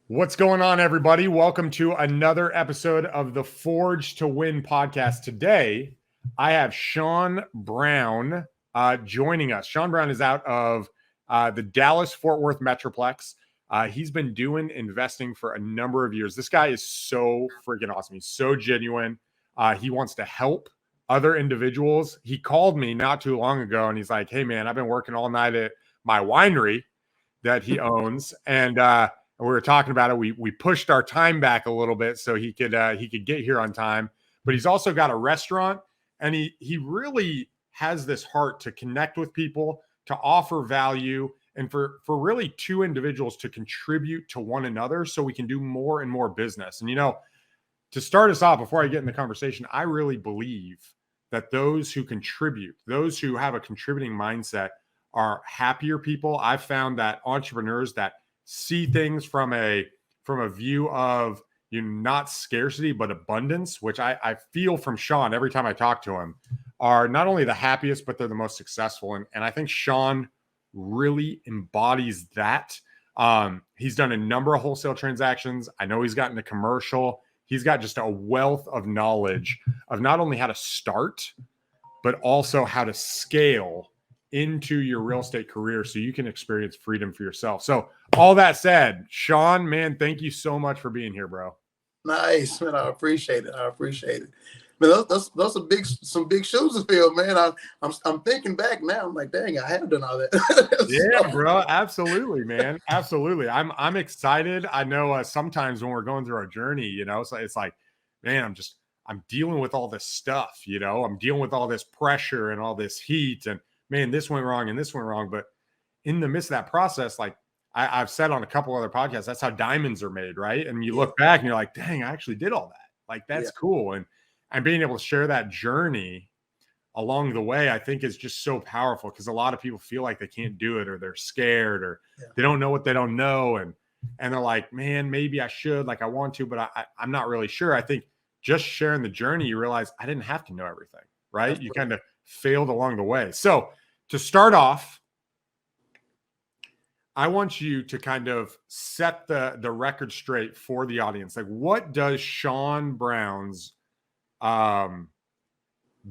What's going on, everybody? Welcome to another episode of the Forge to Win podcast. Today, I have Sean Brown joining us. Sean Brown is out of the Dallas-Fort Worth Metroplex. He's been doing investing for a number of years. This guy is so freaking awesome. He's so genuine. He wants to help other individuals. He called me not too long ago, and he's like, "Hey, man, I've been working all night at my winery that he owns, and we were talking about it. We pushed our time back a little bit so he could get here on time. But he's also got a restaurant, and he really has this heart to connect with people, to offer value, and for really two individuals to contribute to one another so we can do more and more business. And to start us off, before I get in the conversation, I really believe that those who contribute, those who have a contributing mindset, are happier people. I've found that entrepreneurs that see things from a view of not scarcity but abundance, which I feel from Sean every time I talk to him, are not only the happiest but they're the most successful. And I think Sean really embodies that. He's done a number of wholesale transactions. I know he's gotten a commercial. He's got just a wealth of knowledge of not only how to start but also how to scale into your real estate career so you can experience freedom for yourself. So all that said, Sean, man, thank you so much for being here, bro. Nice, man. I appreciate it. Man, those are some big shoes to fill, man. I'm thinking back now. I'm like, dang, I have done all that. Yeah, bro. Absolutely, man. Absolutely. I'm excited. I know sometimes when we're going through our journey, so it's like, man, I'm dealing with all this stuff, I'm dealing with all this pressure and all this heat, and man, this went wrong and this went wrong. But in the midst of that process, like I've said on a couple other podcasts, that's how diamonds are made, right? And you look back and you're like, dang, I actually did all that. Like, that's cool. And being able to share that journey along the way, I think is just so powerful, because a lot of people feel like they can't do it, or they're scared, or they don't know what they don't know. And they're like, man, maybe I should, like I want to, but I'm not really sure. I think just sharing the journey, you realize I didn't have to know everything, right? Absolutely. You kind of failed along the way. So to start off, I want you to kind of set the record straight for the audience. Like, what does Sean Brown's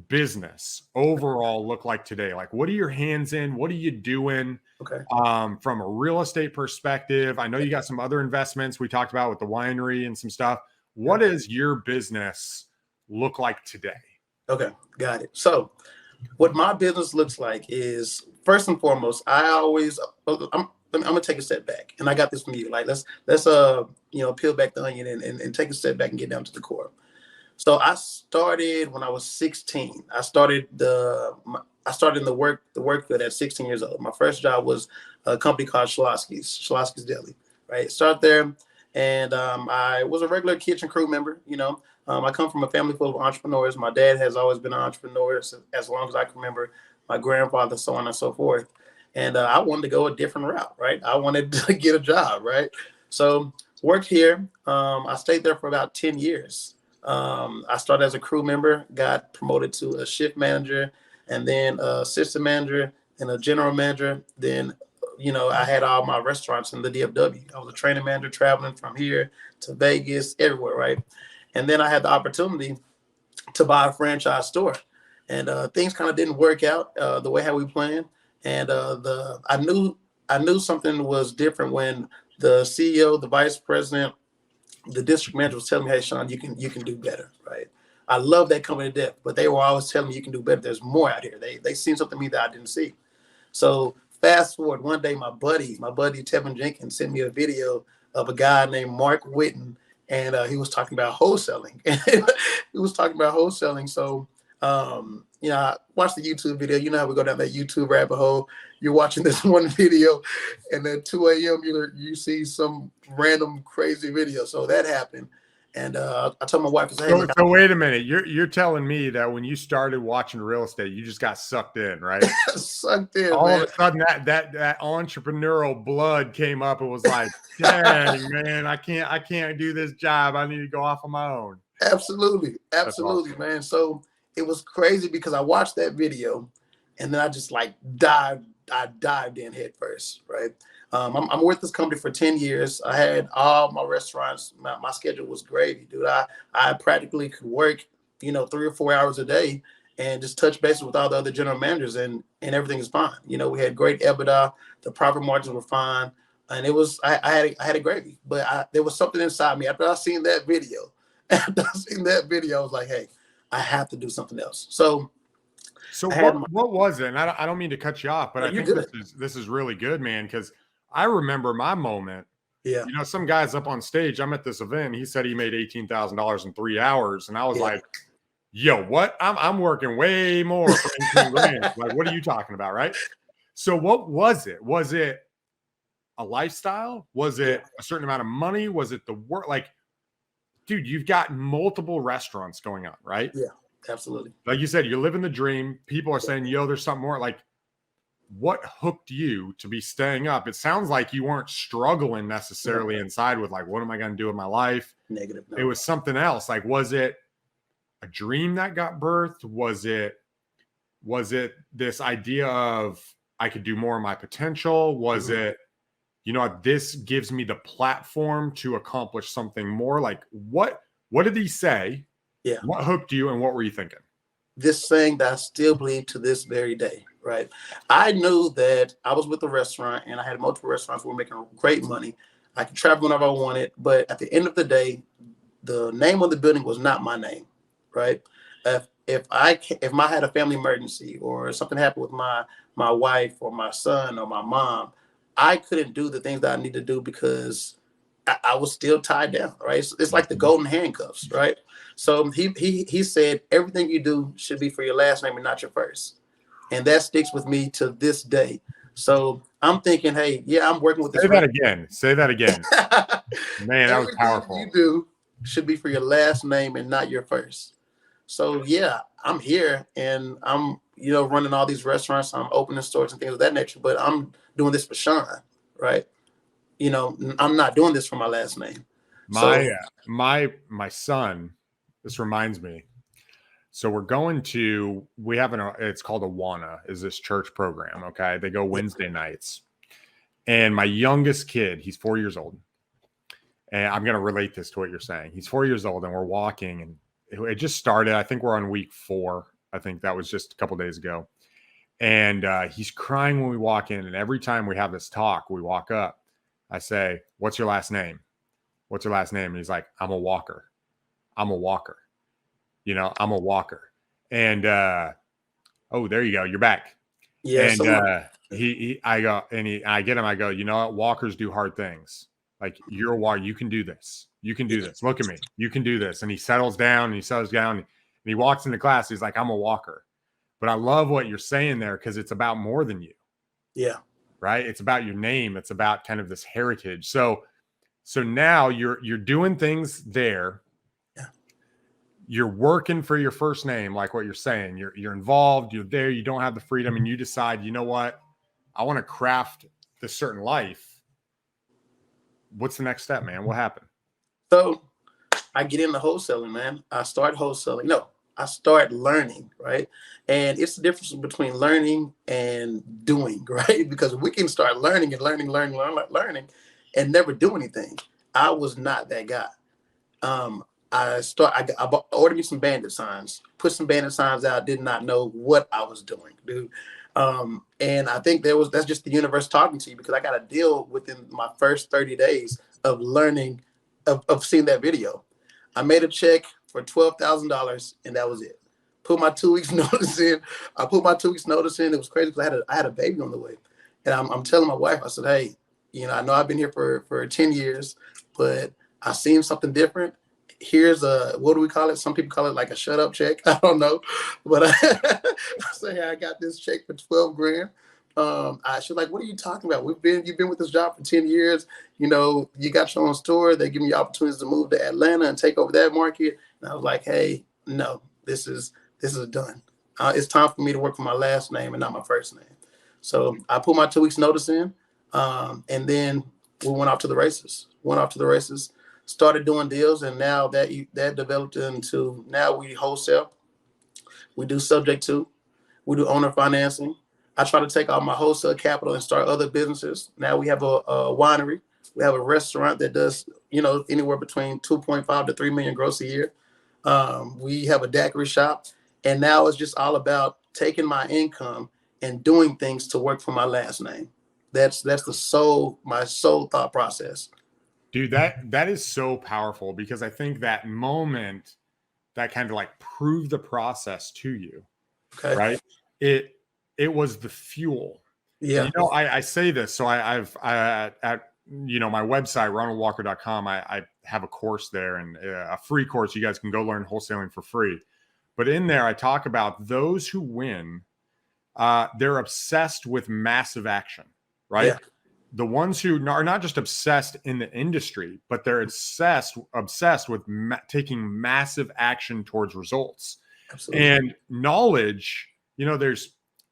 business overall look like today? Like, what are your hands in? What are you doing? Okay. From a real estate perspective? I know you got some other investments we talked about with the winery and some stuff. What does your business look like today? Okay, got it. So what my business looks like is, first and foremost, I'm gonna take a step back, and I got this from you. Like, let's peel back the onion and take a step back and get down to the core. So I started when I was 16. I started in the work field at 16 years old. My first job was a company called Schlossky's Deli. Right, start there, and I was a regular kitchen crew member. I come from a family full of entrepreneurs. My dad has always been an entrepreneur as long as I can remember. My grandfather, so on and so forth. And I wanted to go a different route, right? I wanted to get a job, right? So worked here. I stayed there for about 10 years. I started as a crew member, got promoted to a shift manager, and then assistant manager and a general manager. Then, I had all my restaurants in the DFW. I was a training manager traveling from here to Vegas, everywhere, right? And then I had the opportunity to buy a franchise store, and things kind of didn't work out the way how we planned. And I knew something was different when the CEO, the vice president, the district manager was telling me, "Hey, Sean, you can do better." Right? I love that company to death, but they were always telling me you can do better. There's more out here. They seen something in me that I didn't see. So fast forward, one day, my buddy Tevin Jenkins sent me a video of a guy named Mark Witten. And he was talking about wholesaling. So, I watched the YouTube video. You know how we go down that YouTube rabbit hole. You're watching this one video, and at 2 a.m. you see some random crazy video. So that happened. And I told my wife, "Hey, so wait a minute. You're telling me that when you started watching real estate, you just got sucked in, right?" Sucked in. All of a sudden, that entrepreneurial blood came up and was like, "Dang, man, I can't do this job. I need to go off on my own." Absolutely, awesome, man. So it was crazy because I watched that video, and then I just dived in head first, right? I'm with this company for 10 years. I had all my restaurants. My schedule was gravy, dude. I practically could work, 3 or 4 hours a day and just touch bases with all the other general managers, and everything is fine. We had great EBITDA. The profit margins were fine. And it was, I had a gravy, but there was something inside me after I seen that video. After I seen that video, I was like, hey, I have to do something else. So I had what was it? And I don't mean to cut you off, but no, I you're think good. this is really good, man, because I remember my moment. Yeah. Some guy's up on stage. I'm at this event. He said he made $18,000 in 3 hours, and I was like, "Yo, what? I'm working way more for 18 grand. Like, what are you talking about, right?" So, what was it? Was it a lifestyle? Was it a certain amount of money? Was it the work? Like, dude, you've got multiple restaurants going on, right? Yeah, absolutely. Like you said, you're living the dream. People are saying, "Yo, there's something more." Like, what hooked you to be staying up? It sounds like you weren't struggling necessarily inside with like, what am I going to do with my life? Negative. No. It was something else. Like, was it a dream that got birthed? Was it this idea of I could do more of my potential? Was it, this gives me the platform to accomplish something more? Like, what did he say? Yeah. What hooked you, and what were you thinking? This saying that I still believe to this very day, right? I knew that I was with a restaurant and I had multiple restaurants who were making great money. I could travel whenever I wanted, but at the end of the day, the name of the building was not my name, right? If I had a family emergency or something happened with my wife or my son or my mom, I couldn't do the things that I need to do because I was still tied down, right? It's like the golden handcuffs, right? So he said everything you do should be for your last name and not your first, and that sticks with me to this day. So I'm thinking, hey, yeah, I'm working with this. Say that again. Say that again. Man, that was powerful. Everything you do should be for your last name and not your first. So yeah, I'm here and I'm running all these restaurants. I'm opening stores and things of that nature. But I'm doing this for Sean, right? I'm not doing this for my last name. My son, this reminds me. So we have it's called Awana, is this church program. Okay. They go Wednesday nights. And my youngest kid, he's 4 years old. And I'm going to relate this to what you're saying. He's 4 years old and we're walking, and it just started. I think we're on week 4. I think that was just a couple days ago. And he's crying when we walk in. And every time we have this talk, we walk up, I say, "What's your last name? What's your last name?" And he's like, "I'm a Walker. I'm a Walker. I'm a Walker." And oh, there you go. You're back. Yeah. And I get him. I go, "You know what? Walkers do hard things. Like, you're a Walker. You can do this. You can do this. Look at me. You can do this." And he settles down and he walks into class. He's like, "I'm a Walker." But I love what you're saying there, because it's about more than you. Yeah. Right. It's about your name. It's about kind of this heritage. So now you're doing things there. Yeah. You're working for your first name, like what you're saying. You're involved. You're there. You don't have the freedom, and you decide, you know what? I want to craft this certain life. What's the next step, man? What happened? So I get into wholesaling, man. I start wholesaling. No, I start learning, right? And it's the difference between learning and doing, right? Because we can start learning and never do anything. I was not that guy. I ordered me some bandit signs, put some bandit signs out, did not know what I was doing, dude. And I think that's just the universe talking to you, because I got a deal within my first 30 days of learning, of seeing that video. I made a check for $12,000 and that was it. Put my 2 weeks notice in. It was crazy because I had a baby on the way. And I'm telling my wife, I said, hey, I know I've been here for 10 years, but I seen something different. Here's what do we call it? Some people call it like a shut up check. I don't know. But I say, hey, I got this check for 12 grand. She's like, what are you talking about? You've been with this job for 10 years. You got your own store. They give me opportunities to move to Atlanta and take over that market. And I was like, hey, no, this is done. It's time for me to work for my last name and not my first name. So I put my 2 weeks notice in, and then we went off to the races. Started doing deals, and now that developed into, now we wholesale. We do subject to. We do owner financing. I try to take all my wholesale capital and start other businesses. Now we have a winery. We have a restaurant that does, anywhere between 2.5 to 3 million gross a year. We have a daiquiri shop, and now it's just all about taking my income and doing things to work for my last name. That's my sole thought process. Dude, that is so powerful, because I think that moment that kind of like proved the process to you, Okay. right? It was the fuel. Yeah. And, I say this, so I've at my website, ronaldwalker.com, I have a course there, and a free course. You guys can go learn wholesaling for free. But in there, I talk about those who win. They're obsessed with massive action, right? Yeah. The ones who are not just obsessed in the industry, but they're obsessed with taking massive action towards results. Absolutely. And knowledge.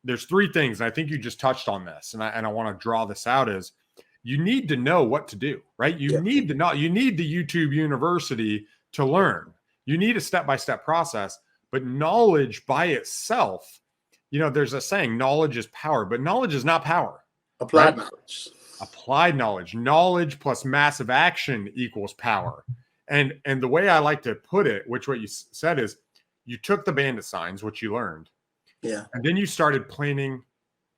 There's three things, and I think you just touched on this, and I want to draw this out, is you need to know what to do, right? You need the YouTube University to learn. You need a step-by-step process, but knowledge by itself, there's a saying, knowledge is power, but knowledge is not power. Applied knowledge. Applied knowledge. Knowledge plus massive action equals power. And the way I like to put it, which what you said is, you took the bandit signs, which you learned. Yeah. And then you started planting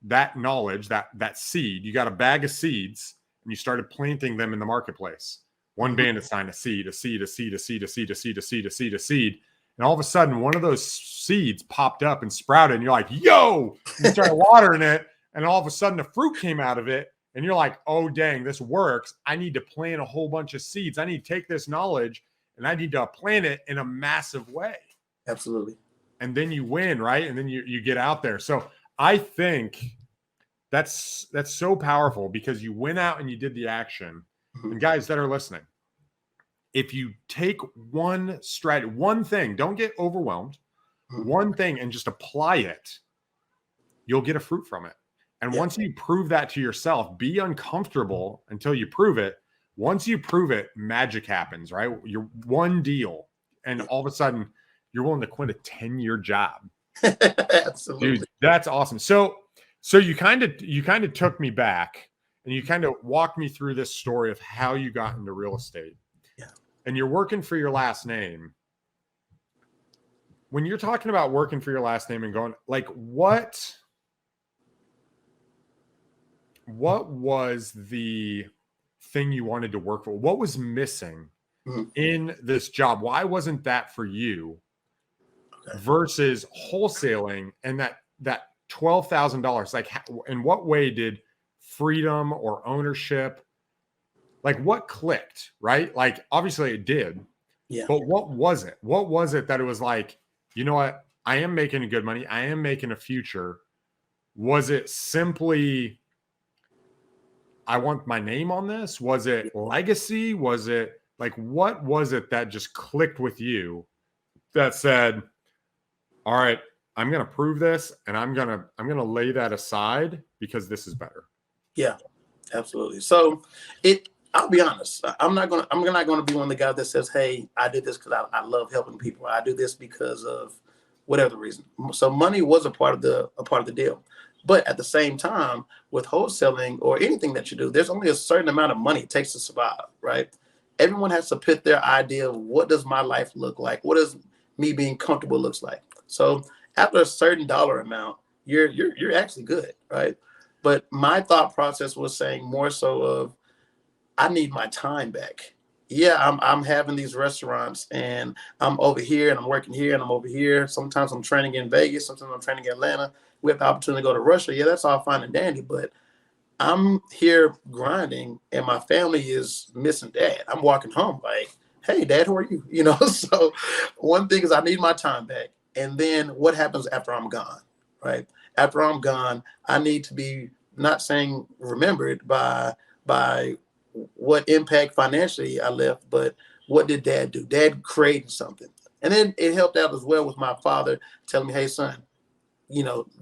that knowledge, that seed. You got a bag of seeds, and you started planting them in the marketplace. One bandit sign, a seed, a seed, a seed, a seed, a seed, a seed, a seed, a seed, a seed. And all of a sudden, one of those seeds popped up and sprouted, and you're like, yo, you started watering it. And all of a sudden, the fruit came out of it. And you're like, oh, dang, this works. I need to plant a whole bunch of seeds. I need to take this knowledge, and I need to plant it in a massive way. Absolutely. And then you win, right? And then you get out there. So I think that's so powerful, because you went out and you did the action. Mm-hmm. And guys that are listening, if you take one strategy, one thing, don't get overwhelmed, one thing, and just apply it, you'll get a fruit from it. And once you prove that to yourself, be uncomfortable until you prove it. Once you prove it, magic happens, right? You're one deal, and all of a sudden you're willing to quit a 10-year job. Absolutely. Dude, that's awesome. So you kind of took me back, and you kind of walked me through this story of how you got into real estate. Yeah. And you're working for your last name. When you're talking about working for your last name and going, like, what was the thing you wanted to work for? What was missing in this job? Why wasn't that for you versus wholesaling and that $12,000? Like, in what way did freedom or ownership, like, what clicked, right? Like, obviously it did, but what was it? What was it that it was like, you know what? I am making good money. I am making a future. Was it simply, I want my name on this? Was it legacy? Was it like, what was it that just clicked with you that said, all right, I'm going to prove this, and I'm going to lay that aside because this is better? Yeah, absolutely. So I'll be honest. I'm not going to be one of the guys that says, hey, I did this because I love helping people. I do this because of whatever the reason. So money was a part of the deal. But at the same time, with wholesaling or anything that you do, there's only a certain amount of money it takes to survive, right? Everyone has to put their idea of, what does my life look like? What does me being comfortable looks like? So after a certain dollar amount, you're actually good, right? But my thought process was saying more so of, I need my time back. Yeah, I'm having these restaurants, and I'm over here, and I'm working here, and I'm over here. Sometimes I'm training in Vegas. Sometimes I'm training in Atlanta. We have the opportunity to go to Russia. Yeah, that's all fine and dandy, but I'm here grinding, and my family is missing dad. I'm walking home like, hey, dad, who are you? So one thing is, I need my time back. And then what happens after I'm gone, right? After I'm gone, I need to be, not saying remembered by what impact financially I left, but what did dad do? Dad created something. And then it helped out as well with my father telling me, hey, son,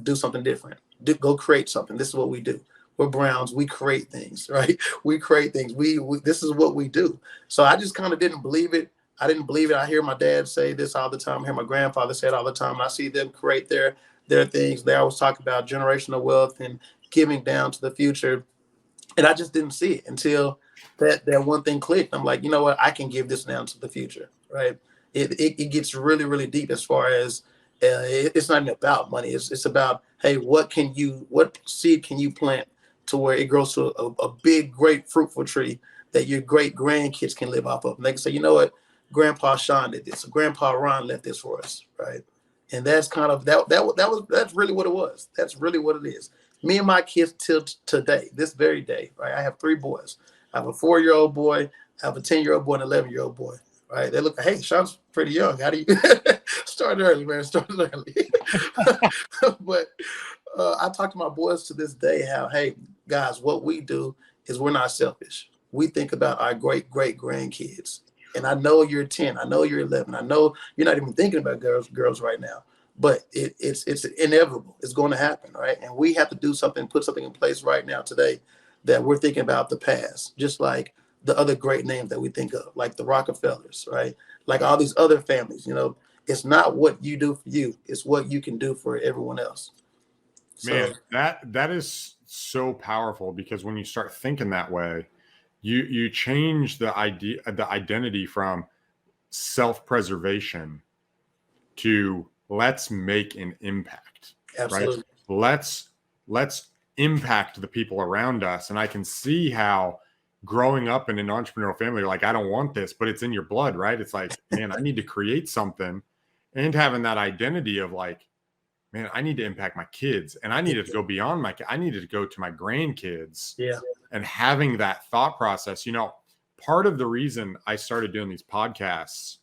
do something different. Go create something. This is what we do. We're Browns. We create things, right? We create things. We this is what we do. So I just kind of didn't believe it. I didn't believe it. I hear my dad say this all the time. I hear my grandfather say it all the time. I see them create their There are things they always talk about generational wealth and giving down to the future. And I just didn't see it until that one thing clicked. I'm like, you know what? I can give this down to the future, right? It gets really, really deep as far as it's not even about money. It's about, hey, what seed can you plant to where it grows to a big, great, fruitful tree that your great grandkids can live off of. And they can say, you know what? Grandpa Sean did this. Grandpa Ron left this for us, right? And that's kind of that's really what it was. That's really what it is. Me and my kids till today, this very day, right? I have 3 boys. I have a 4-year-old boy, I have a 10-year-old boy, and an 11-year-old boy. Right? They look, hey, Sean's pretty young. How do you start early, man? Started early. But I talk to my boys to this day how, hey, guys, what we do is we're not selfish. We think about our great grandkids. And I know you're 10. I know you're 11. I know you're not even thinking about girls right now. But it's inevitable. It's going to happen, right? And we have to do something, put something in place right now today that we're thinking about the past, just like the other great names that we think of, like the Rockefellers, right? Like all these other families, it's not what you do for you, it's what you can do for everyone else. Man, that is so powerful, because when you start thinking that way, you change the identity from self-preservation to let's make an impact. Absolutely. Right? Let's impact the people around us. And I can see how growing up in an entrepreneurial family, like, I don't want this, but it's in your blood, right? It's like, man, I need to create something, and having that identity of like, man, I need to impact my kids, and I needed to go beyond I needed to go to my grandkids. Yeah. And having that thought process, part of the reason I started doing these podcasts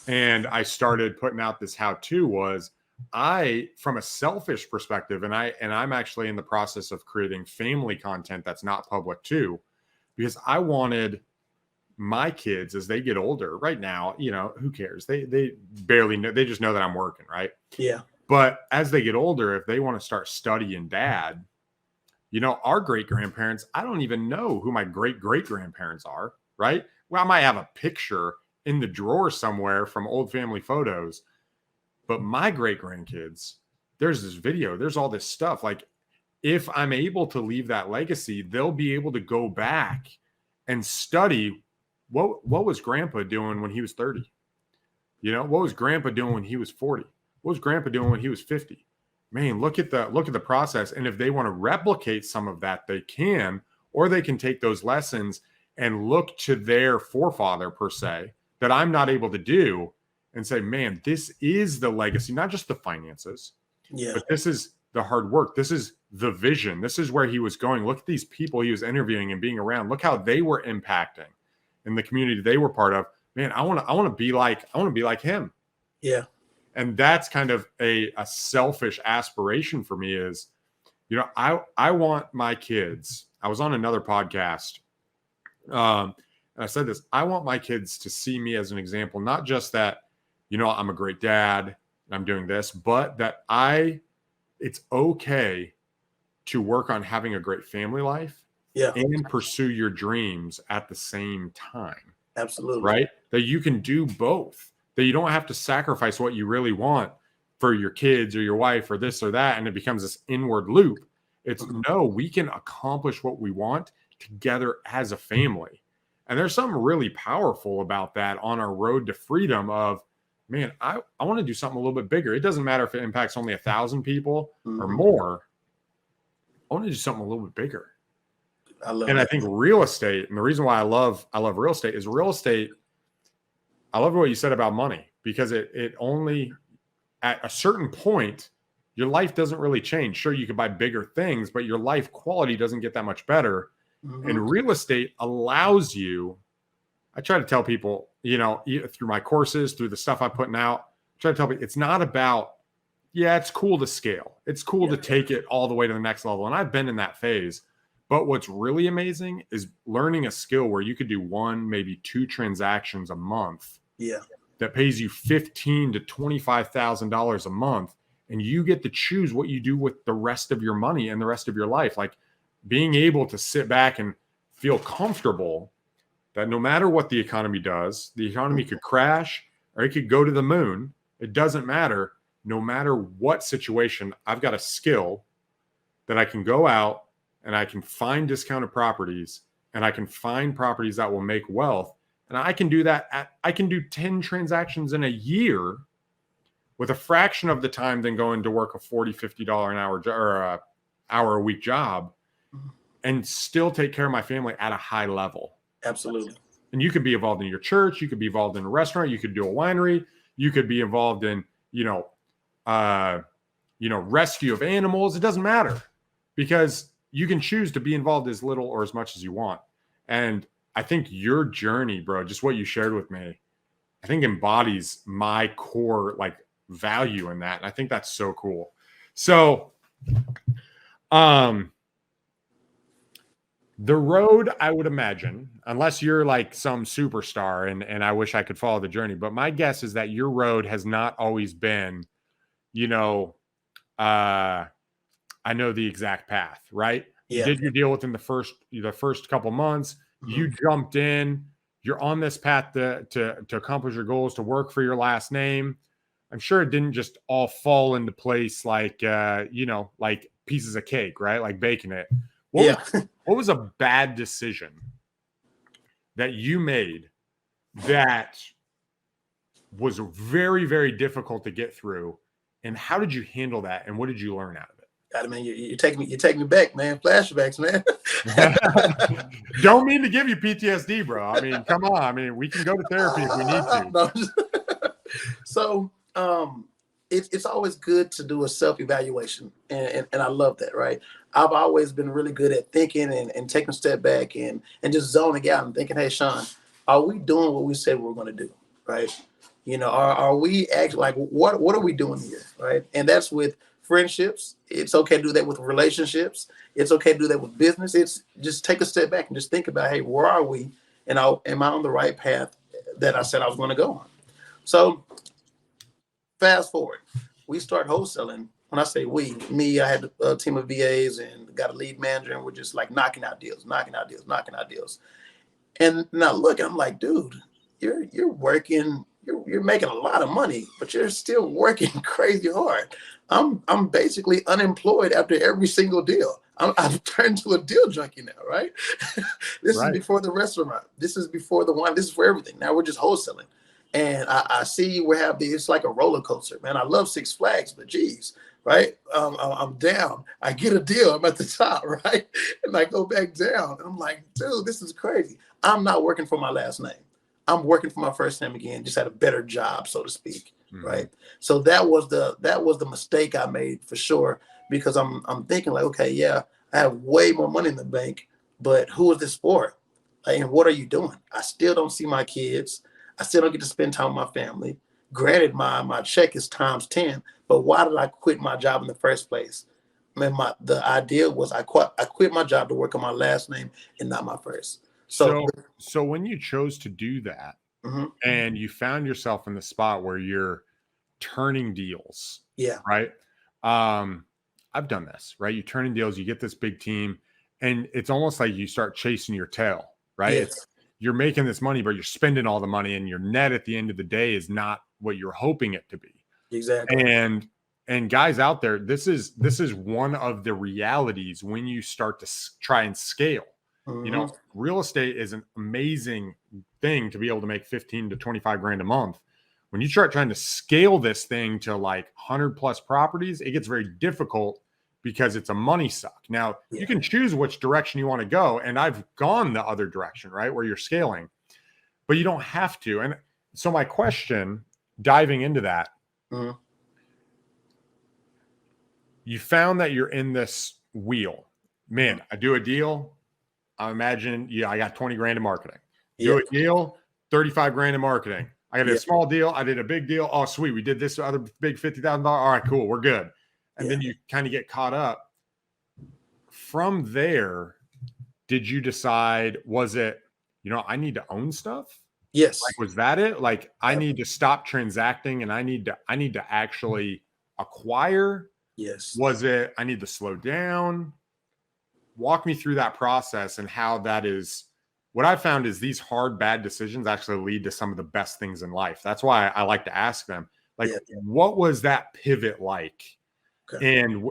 and I started putting out this how-to was from a selfish perspective, and I'm actually in the process of creating family content that's not public too, because I wanted my kids, as they get older, right now, who cares? They barely know. They just know that I'm working, right? Yeah. But as they get older, if they want to start studying dad, our great-grandparents, I don't even know who my great-great-grandparents are, right? Well, I might have a picture in the drawer somewhere from old family photos, but my great-grandkids, there's this video, there's all this stuff. Like, if I'm able to leave that legacy, they'll be able to go back and study what was grandpa doing when he was 30? What was grandpa doing when he was 40? What was grandpa doing when he was 50? Man, look at the process. And if they want to replicate some of that, they can, or they can take those lessons and look to their forefather, per se, that I'm not able to do, and say, man, this is the legacy, not just the finances, but this is the hard work. This is the vision. This is where he was going. Look at these people he was interviewing and being around. Look how they were impacting in the community they were part of. Man, I want to be like him. Yeah. And that's kind of a selfish aspiration for me is, I want my kids. I was on another podcast. And I said this, I want my kids to see me as an example, not just that, I'm a great dad and I'm doing this, but that it's okay to work on having a great family life and pursue your dreams at the same time. Absolutely. Right? That you can do both, that you don't have to sacrifice what you really want for your kids or your wife or this or that. And it becomes this inward loop. It's no, we can accomplish what we want together as a family. And there's something really powerful about that on our road to freedom of, man, I want to do something a little bit bigger. It doesn't matter if it impacts only 1,000 people or more. I want to do something a little bit bigger. I think real estate, and the reason why I love real estate is real estate. I love what you said about money, because it only, at a certain point, your life doesn't really change. Sure, you can buy bigger things, but your life quality doesn't get that much better. And real estate allows you, I try to tell people, through my courses, through the stuff I'm putting out, I try to tell people it's not about, it's cool to scale. It's cool to take it all the way to the next level. And I've been in that phase. But what's really amazing is learning a skill where you could do 1, maybe 2 transactions a month. That pays you $15,000 to $25,000 a month, and you get to choose what you do with the rest of your money and the rest of your life. Like, being able to sit back and feel comfortable that no matter what the economy does, the economy could crash or it could go to the moon. It doesn't matter. no matter what situation, I've got a skill that I can go out and I can find discounted properties and I can find properties that will make wealth. And I can do that. I can do 10 transactions in a year with a fraction of the time than going to work a $40, $50 an hour or a hour a week job and still take care of my family at a high level. Absolutely. And you could be involved in your church. You could be involved in a restaurant. You could do a winery. You could be involved in, rescue of animals. It doesn't matter because you can choose to be involved as little or as much as you want. And I think your journey, bro, just what you shared with me, I think embodies my core like value in that. And I think that's so cool. So, the road, I would imagine, unless you're like some superstar and I wish I could follow the journey, but my guess is that your road has not always been, I know the exact path, right? Yeah. You did your deal within the first couple months. Mm-hmm. You jumped in. You're on this path to accomplish your goals, to work for your last name. I'm sure it didn't just all fall into place like like pieces of cake, right? Like baking it. What was a bad decision that you made that was very, very difficult to get through? And how did you handle that? And what did you learn out of it? God, man, you take me back, man. Flashbacks, man. Don't mean to give you PTSD, bro. I mean, come on. I mean, we can go to therapy if we need to. So, it's always good to do a self-evaluation. And I love that, right? I've always been really good at thinking and taking a step back and just zoning out and thinking, hey, Sean, are we doing what we said we were going to do, right? Are we actually like, what are we doing here, right? And that's with friendships. It's okay to do that with relationships. It's okay to do that with business. It's just take a step back and just think about, hey, where are we? And am I on the right path that I said I was going to go on? So fast forward, we start wholesaling. When I say me, I had a team of VAs and got a lead manager, and we're just like knocking out deals. And now look, I'm like, dude, you're working, you're making a lot of money, but you're still working crazy hard. I'm basically unemployed after every single deal. I've turned to a deal junkie now, right? This is before the restaurant. This is before the wine. This is for everything. Now we're just wholesaling. And I see we have it's like a roller coaster, man. I love Six Flags, but geez, right? I'm down. I get a deal. I'm at the top, right? And I go back down. And I'm like, dude, this is crazy. I'm not working for my last name. I'm working for my first name again, just had a better job, so to speak, right? So that was the mistake I made for sure, because I'm thinking like, okay, yeah, I have way more money in the bank, but who is this for? And what are you doing? I still don't see my kids. I still don't get to spend time with my family. Granted, my check is times 10, but why did I quit my job in the first place? Man, the idea was I quit my job to work on my last name and not my first. So when you chose to do that, and you found yourself in the spot where you're turning deals, right? I've done this, right? You turn in deals, you get this big team, and it's almost like you start chasing your tail, right? Yes. You're making this money, but you're spending all the money, and your net at the end of the day is not what you're hoping it to be. Exactly. And guys out there, this is one of the realities when you start to try and scale. Real estate is an amazing thing to be able to make 15 to 25 grand a month. When you start trying to scale this thing to like 100 plus properties, it gets very difficult because it's a money suck. Now, you can choose which direction you want to go. And I've gone the other direction, right? Where you're scaling, but you don't have to. And so my question, diving into that, you found that you're in this wheel. Man, I do a deal. I imagine, I got 20 grand in marketing. Do a deal, 35 grand in marketing. I got a small deal. I did a big deal. Oh, sweet. We did this other big $50,000. All right, cool. We're good. And then you kind of get caught up. From there, did you decide, was it, I need to own stuff? Yes. Like, was that it? Like, I need to stop transacting and I need to actually acquire? Yes. Was it, I need to slow down? Walk me through that process and how that is. What I found is these hard, bad decisions actually lead to some of the best things in life. That's why I like to ask them, Like, Yeah. what was that pivot like? Okay. And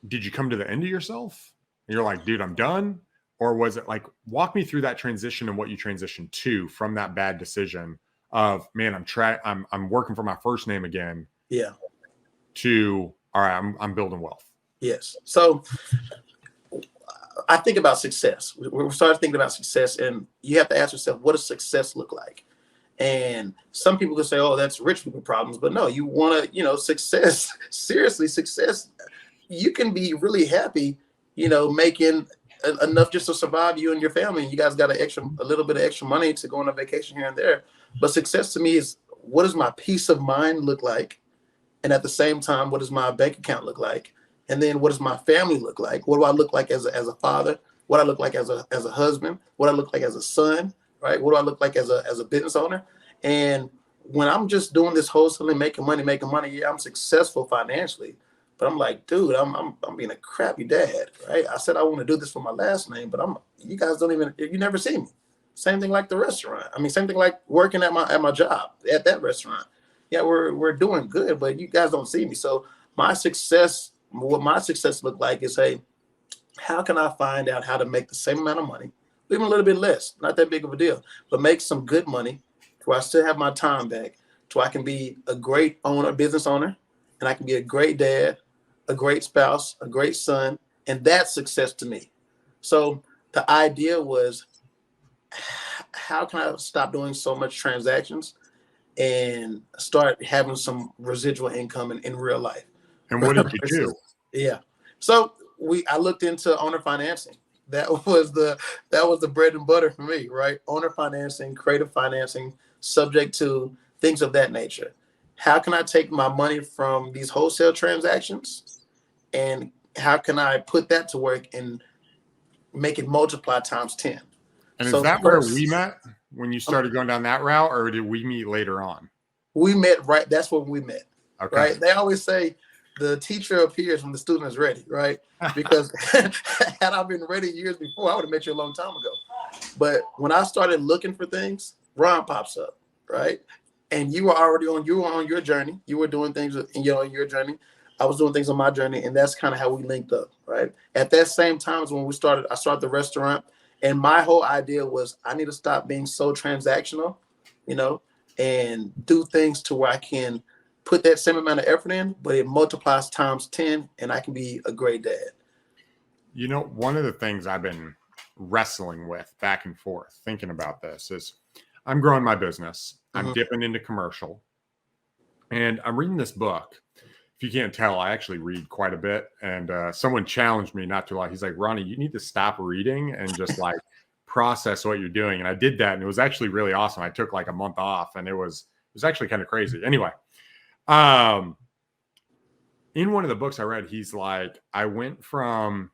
did you come to the end of yourself? And you're like, dude, I'm done. Or was it like, walk me through that transition and what you transitioned to from that bad decision of, man, I'm working for my first name again. Yeah. To, all right, I'm building wealth. Yes. So I think about success. We started thinking about success, and you have to ask yourself, what does success look like? And some people could say, oh, that's rich people problems. But no, you want to, success, seriously, success. You can be really happy, making enough just to survive you and your family. And you guys got a little bit of extra money to go on a vacation here and there. But success to me is, what does my peace of mind look like? And at the same time, what does my bank account look like? And then what does my family look like? What do I look like as a father? What do I look like as a husband? What do I look like as a son? Right? What do I look like as a business owner? And when I'm just doing this wholesaling, making money, yeah, I'm successful financially. But I'm like, dude, I'm being a crappy dad, right? I said I want to do this for my last name, but you guys you never see me. Same thing like the restaurant. I mean, same thing like working at my job at that restaurant. Yeah, we're doing good, but you guys don't see me. So what my success look like is, hey, how can I find out how to make the same amount of money, even a little bit less, not that big of a deal, but make some good money where I still have my time back, so I can be a great business owner, and I can be a great dad, a great spouse, a great son, and that's success to me. So the idea was, how can I stop doing so much transactions and start having some residual income in real life? And what did you do? Yeah. So I looked into owner financing. That was the bread and butter for me, right? Owner financing, creative financing, subject to things of that nature. How can I take my money from these wholesale transactions, and how can I put that to work and make it multiply times 10? And is So that where we met when you started going down that route, or did we meet later on? we met, right? That's when we met. Okay. Right? They always say the teacher appears when the student is ready, right? Because had I been ready years before, I would have met you a long time ago. But when I started looking for things, Ron pops up, right? And you were on your journey. You were doing things on your journey. I was doing things on my journey, and that's kind of how we linked up, right? At that same time as when I started the restaurant, and my whole idea was, I need to stop being so transactional, and do things to where I can put that same amount of effort in, but it multiplies times 10, and I can be a great dad. One of the things I've been wrestling with back and forth, thinking about this, is I'm growing my business. I'm dipping into commercial, and I'm reading this book. If you can't tell, I actually read quite a bit. And someone challenged me not too long. He's like, Ronnie, you need to stop reading and just like process what you're doing. And I did that, and it was actually really awesome. I took like a month off, and it was actually kind of crazy. Anyway, in one of the books I read, he's like, I went from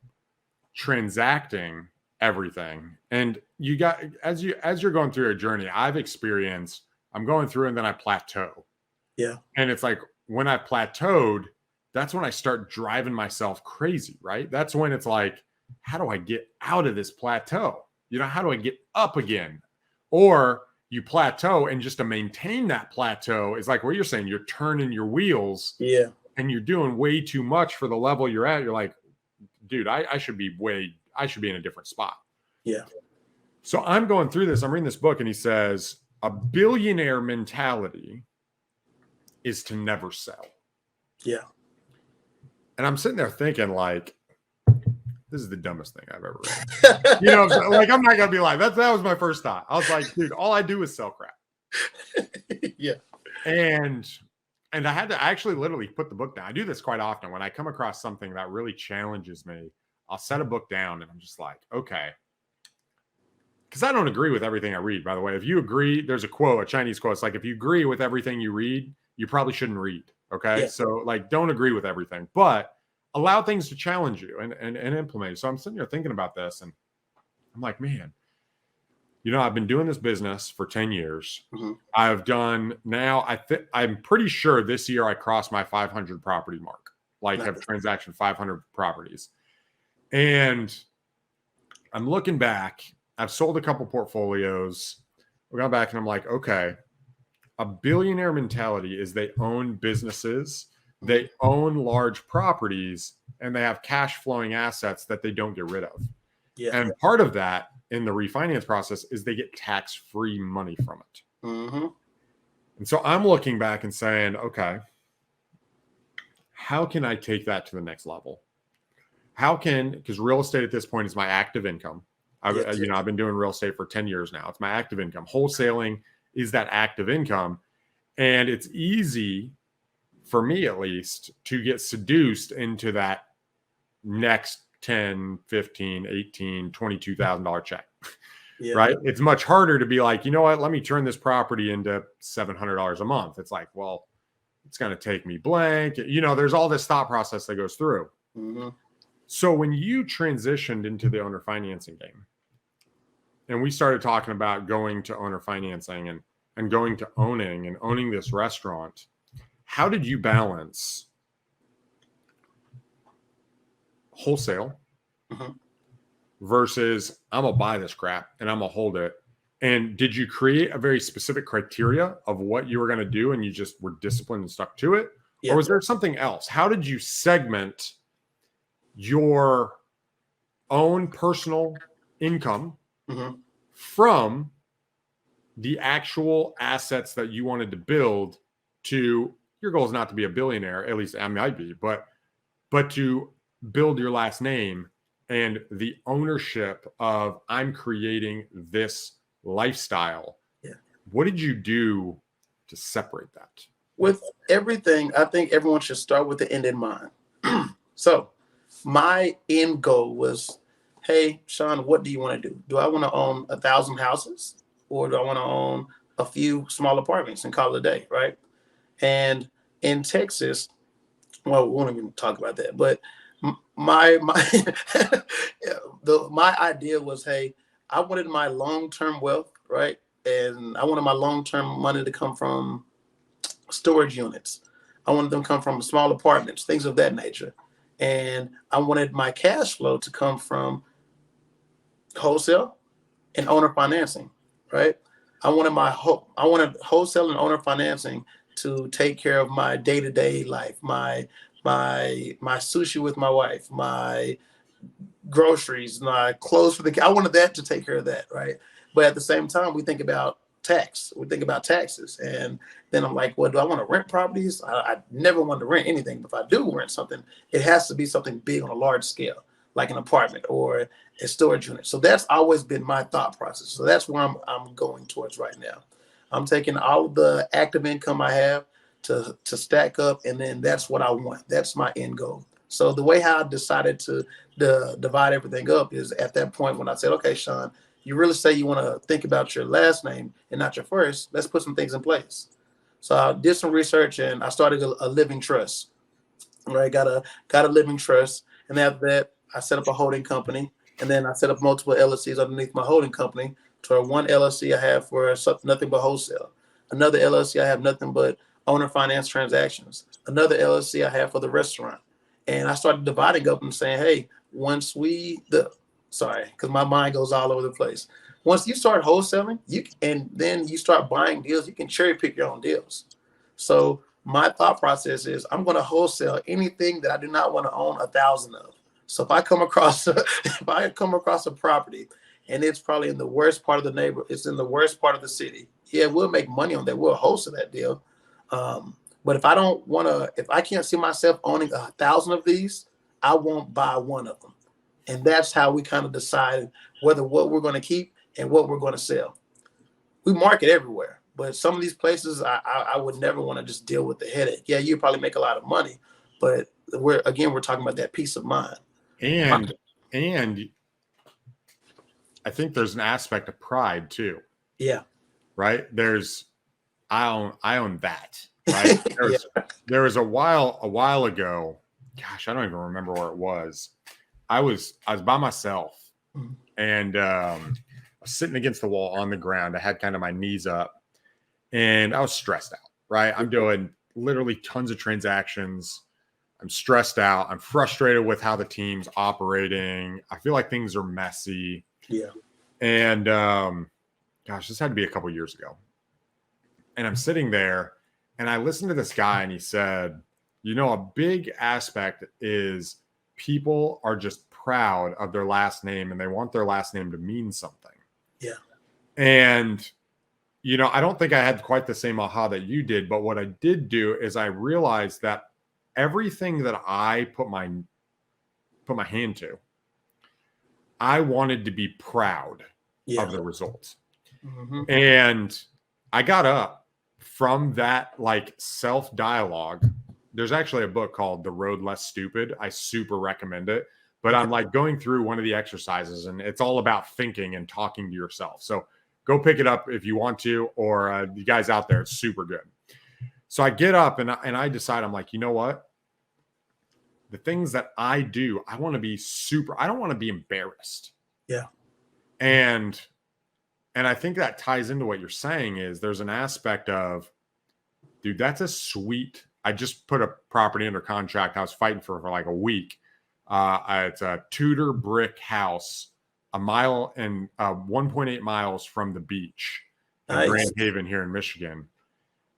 transacting everything, and you got, as you're going through a journey, I've experienced, I'm going through and then I plateau. Yeah. And it's like, when I plateaued, that's when I start driving myself crazy, right? That's when it's like, how do I get out of this plateau? How do I get up again? Or you plateau, and just to maintain that plateau is like what you're saying, you're turning your wheels. Yeah. And you're doing way too much for the level you're at. You're like, dude, I should be in a different spot. Yeah. So I'm going through this. I'm reading this book, and he says a billionaire mentality is to never sell. Yeah. And I'm sitting there thinking, like, this is the dumbest thing I've ever read. Like, I'm not gonna be like, that was my first thought. I was like, dude, all I do is sell crap. Yeah. And I had to actually literally put the book down. I do this quite often. When I come across something that really challenges me, I'll set a book down, and I'm just like, okay. Because I don't agree with everything I read, by the way. If you agree, there's a Chinese quote. It's like, if you agree with everything you read, you probably shouldn't read. Okay. Yeah. So like, don't agree with everything, but allow things to challenge you and implement. So I'm sitting here thinking about this, and I'm like, man, I've been doing this business for 10 years. Mm-hmm. I've done now, I'm pretty sure this year I crossed my 500 property mark, like nice. Have transaction 500 properties. And I'm looking back, I've sold a couple portfolios. We got back, and I'm like, okay, A billionaire mentality is they own businesses, they own large properties, and they have cash flowing assets that they don't get rid of. Yeah. And part of that in the refinance process is they get tax-free money from it. Mm-hmm. And so I'm looking back and saying, okay, how can I take that to the next level? Because real estate at this point is my active income. I've been doing real estate for 10 years now. It's my active income. Wholesaling is that active income. And it's easy for me, at least, to get seduced into that next 10, 15, 18, $22,000 check, right? It's much harder to be like, you know what, let me turn this property into $700 a month. It's like, well, it's going to take me blank. There's all this thought process that goes through. Mm-hmm. So when you transitioned into the owner financing game and we started talking about going to owner financing and going to owning this restaurant, how did you balance wholesale versus I'm gonna buy this crap and I'm gonna hold it? And did you create a very specific criteria of what you were going to do and you just were disciplined and stuck to it? Or was there something else? How did you segment your own personal income from the actual assets that you wanted to build? To your goal is not to be a billionaire, at least I might be, but to build your last name and the ownership of I'm creating this lifestyle. What did you do to separate that? With everything, I think everyone should start with the end in mind. So my end goal was, hey, Sean, what do you want to do? Do I want to own 1,000 houses, or do I want to own a few small apartments and call it a day, right? And in Texas, well, we won't even talk about that, but my idea was, hey, I wanted my long-term wealth, right? And I wanted my long-term money to come from storage units. I wanted them to come from small apartments, things of that nature. And I wanted my cash flow to come from wholesale and owner financing, right? I wanted wholesale and owner financing to take care of my day-to-day life, my sushi with my wife, my groceries, my clothes for I wanted that to take care of that, right? But at the same time, we think about tax. We think about taxes. And then I'm like, well, do I want to rent properties? I never wanted to rent anything. But if I do rent something, it has to be something big on a large scale, like an apartment or a storage unit. So that's always been my thought process. So that's where I'm going towards right now. I'm taking all of the active income I have to stack up, and then that's what I want. That's my end goal. So the way how I decided to divide everything up is at that point when I said, okay, Sean, you really say you want to think about your last name and not your first. Let's put some things in place. So I did some research and I started a living trust. Right, got a living trust, and after that, I set up a holding company, and then I set up multiple LLCs underneath my holding company. So one LLC I have for nothing but wholesale. Another LLC I have nothing but owner finance transactions. Another LLC I have for the restaurant. And I started dividing up and saying, hey, because my mind goes all over the place. Once you start wholesaling, and then you start buying deals, you can cherry pick your own deals. So my thought process is I'm going to wholesale anything that I do not want to own 1,000 of. So if I come across a property and it's probably in the worst part of the neighborhood, it's in the worst part of the city, yeah, we'll make money on that. We'll wholesale that deal. But if I can't see myself owning 1,000 of these, I won't buy one of them. And that's how we kind of decide what we're going to keep and what we're going to sell. We market everywhere, but some of these places I would never want to just deal with the headache. Yeah, you probably make a lot of money, but we're talking about that peace of mind. And I think there's an aspect of pride too. Yeah. Right. I own that. Right. There was a while ago. Gosh, I don't even remember where it was. I was by myself, and I was sitting against the wall on the ground. I had kind of my knees up, and I was stressed out. Right. I'm doing literally tons of transactions. I'm stressed out. I'm frustrated with how the team's operating. I feel like things are messy. Yeah. And gosh, this had to be a couple years ago. And I'm sitting there and I listened to this guy and he said, you know, a big aspect is people are just proud of their last name and they want their last name to mean something. Yeah. And, you know, I don't think I had quite the same aha that you did, but what I did do is I realized that everything that I put my hand to, I wanted to be proud of the results. Mm-hmm. And I got up from that like self-dialogue. There's actually a book called The Road Less Stupid. I super recommend it. But I'm like going through one of the exercises and it's all about thinking and talking to yourself. So go pick it up if you want to, or you guys out there, it's super good. So I get up and I decide, I'm like, you know what? The things that I do, I want to be I don't want to be embarrassed. Yeah. And I think that ties into what you're saying is there's an aspect of, dude, that's a sweet, I just put a property under contract. I was fighting for like a week. It's a Tudor brick house, a mile and 1.8 miles from the beach in Grand Haven here in Michigan.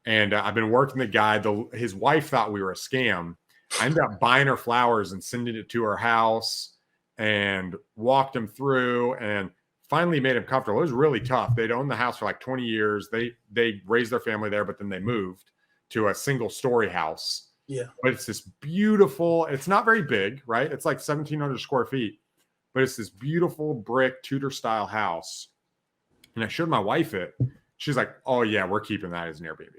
And I've been working the guy. His wife thought we were a scam. I ended up buying her flowers and sending it to her house and walked him through and finally made him comfortable. It was really tough. They'd owned the house for like 20 years. They raised their family there, but then they moved to a single story house. Yeah. But it's this beautiful, it's not very big, right? It's like 1,700 square feet, but it's this beautiful brick Tudor style house. And I showed my wife it. She's like, oh yeah, we're keeping that as an Airbnb.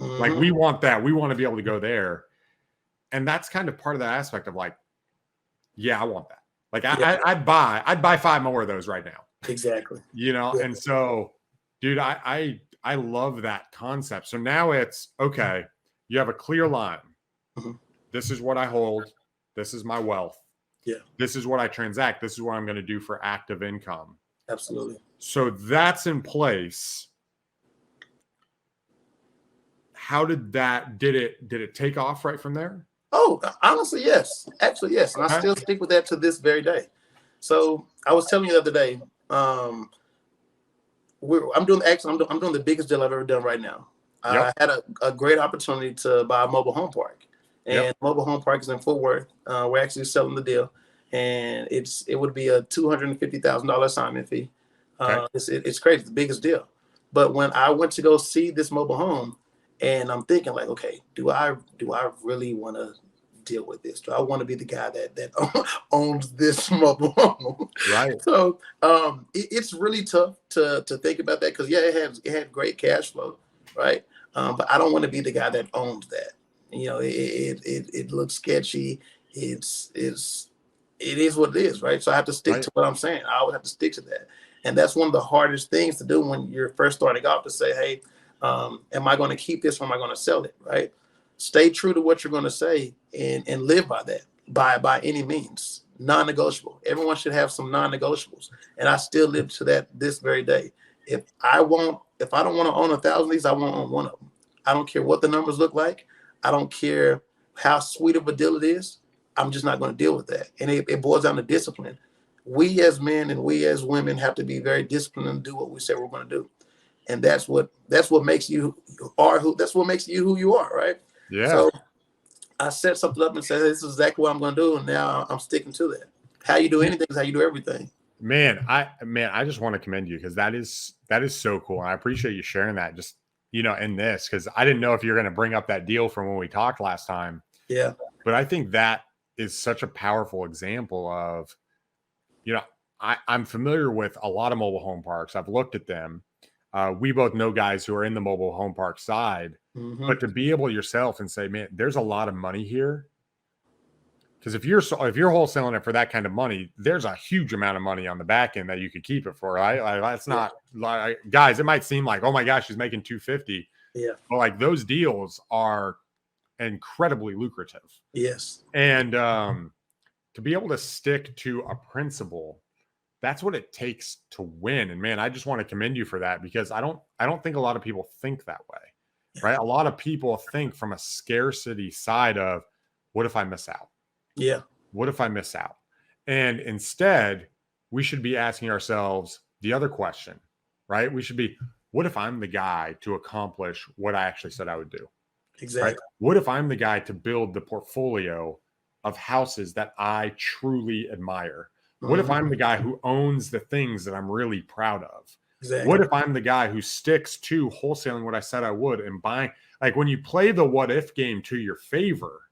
Mm-hmm. Like we want that. We want to be able to go there. And that's kind of part of that aspect of like, yeah, I want that. Like I'd buy 5 more of those right now. Exactly. You know, and so, dude, I love that concept. So now it's okay. You have a clear line. Mm-hmm. This is what I hold. This is my wealth. Yeah. This is what I transact. This is what I'm going to do for active income. Absolutely. So that's in place. How did it take off right from there? Oh, honestly, yes. Actually, yes. And I still stick with that to this very day. So I was telling you the other day, I'm doing the biggest deal I've ever done right now. Yep. I had a great opportunity to buy a mobile home park, and mobile home park is in Fort Worth. We're actually selling the deal, and it would be a $250,000 assignment fee. It's crazy, the biggest deal. But when I went to go see this mobile home, and I'm thinking like, okay, do I really want to deal with this? Do I want to be the guy that owns this mobile home? Right. So it's really tough to think about that because it had great cash flow, right? But I don't want to be the guy that owns that. You know, it looks sketchy. It is what it is, right? So I have to stick to what I'm saying. I would have to stick to that, and that's one of the hardest things to do when you're first starting off. To say, hey, am I going to keep this or am I going to sell it? Right? Stay true to what you're going to say and live by that, by any means, non-negotiable. Everyone should have some non-negotiables. And I still live to that this very day. If I don't want to own 1,000 of these, I won't own one of them. I don't care what the numbers look like. I don't care how sweet of a deal it is. I'm just not going to deal with that. And it boils down to discipline. We as men and we as women have to be very disciplined and do what we say we're going to do. And that's what makes you who you are, right? Yeah. So I set something up and said, this is exactly what I'm going to do. And now I'm sticking to that. How you do anything is how you do everything. Man, I just want to commend you because that is so cool. And I appreciate you sharing that just, you know, in this, because I didn't know if you're going to bring up that deal from when we talked last time. Yeah. But I think that is such a powerful example of, you know, I'm familiar with a lot of mobile home parks. I've looked at them. We both know guys who are in the mobile home park side, but to be able yourself and say, man, there's a lot of money here. Because if you're wholesaling it for that kind of money, there's a huge amount of money on the back end that you could keep it for, right? Like, that's not like, guys, it might seem like, oh my gosh, she's making $250. Yeah. But like those deals are incredibly lucrative. Yes. And to be able to stick to a principle, that's what it takes to win. And man, I just want to commend you for that because I don't think a lot of people think that way, right? A lot of people think from a scarcity side of, what if I miss out? Yeah. What if I miss out? And instead, we should be asking ourselves the other question, right? We should be, what if I'm the guy to accomplish what I actually said I would do? Exactly. Right? What if I'm the guy to build the portfolio of houses that I truly admire? What if I'm the guy who owns the things that I'm really proud of? Exactly. What if I'm the guy who sticks to wholesaling what I said I would and buying? Like when you play the what if game to your favor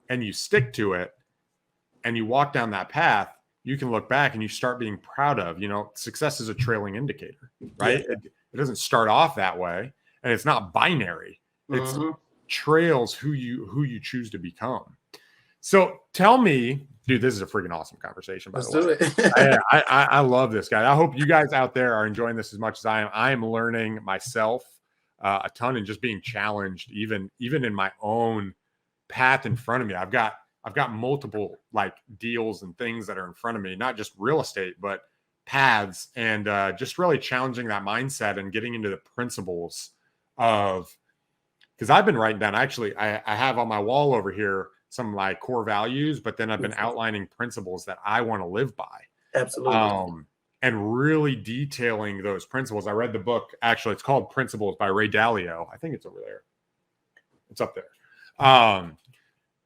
and you stick to it and you walk down that path, you can look back and you start being proud of, success is a trailing indicator, right? Yeah. It doesn't start off that way, and it's not binary. It's trails who you choose to become. So tell me, dude, this is a freaking awesome conversation, by the way. Let's do it. I love this guy. I hope you guys out there are enjoying this as much as I am. I am learning myself a ton and just being challenged, even in my own path in front of me. I've got multiple like deals and things that are in front of me, not just real estate, but paths, and just really challenging that mindset and getting into the principles of, because I've been writing down, actually, I have on my wall over here some of my core values, but then I've been outlining principles that I want to live by. Absolutely. And really detailing those principles. I read the book, actually, it's called Principles by Ray Dalio. I think it's over there. It's up there.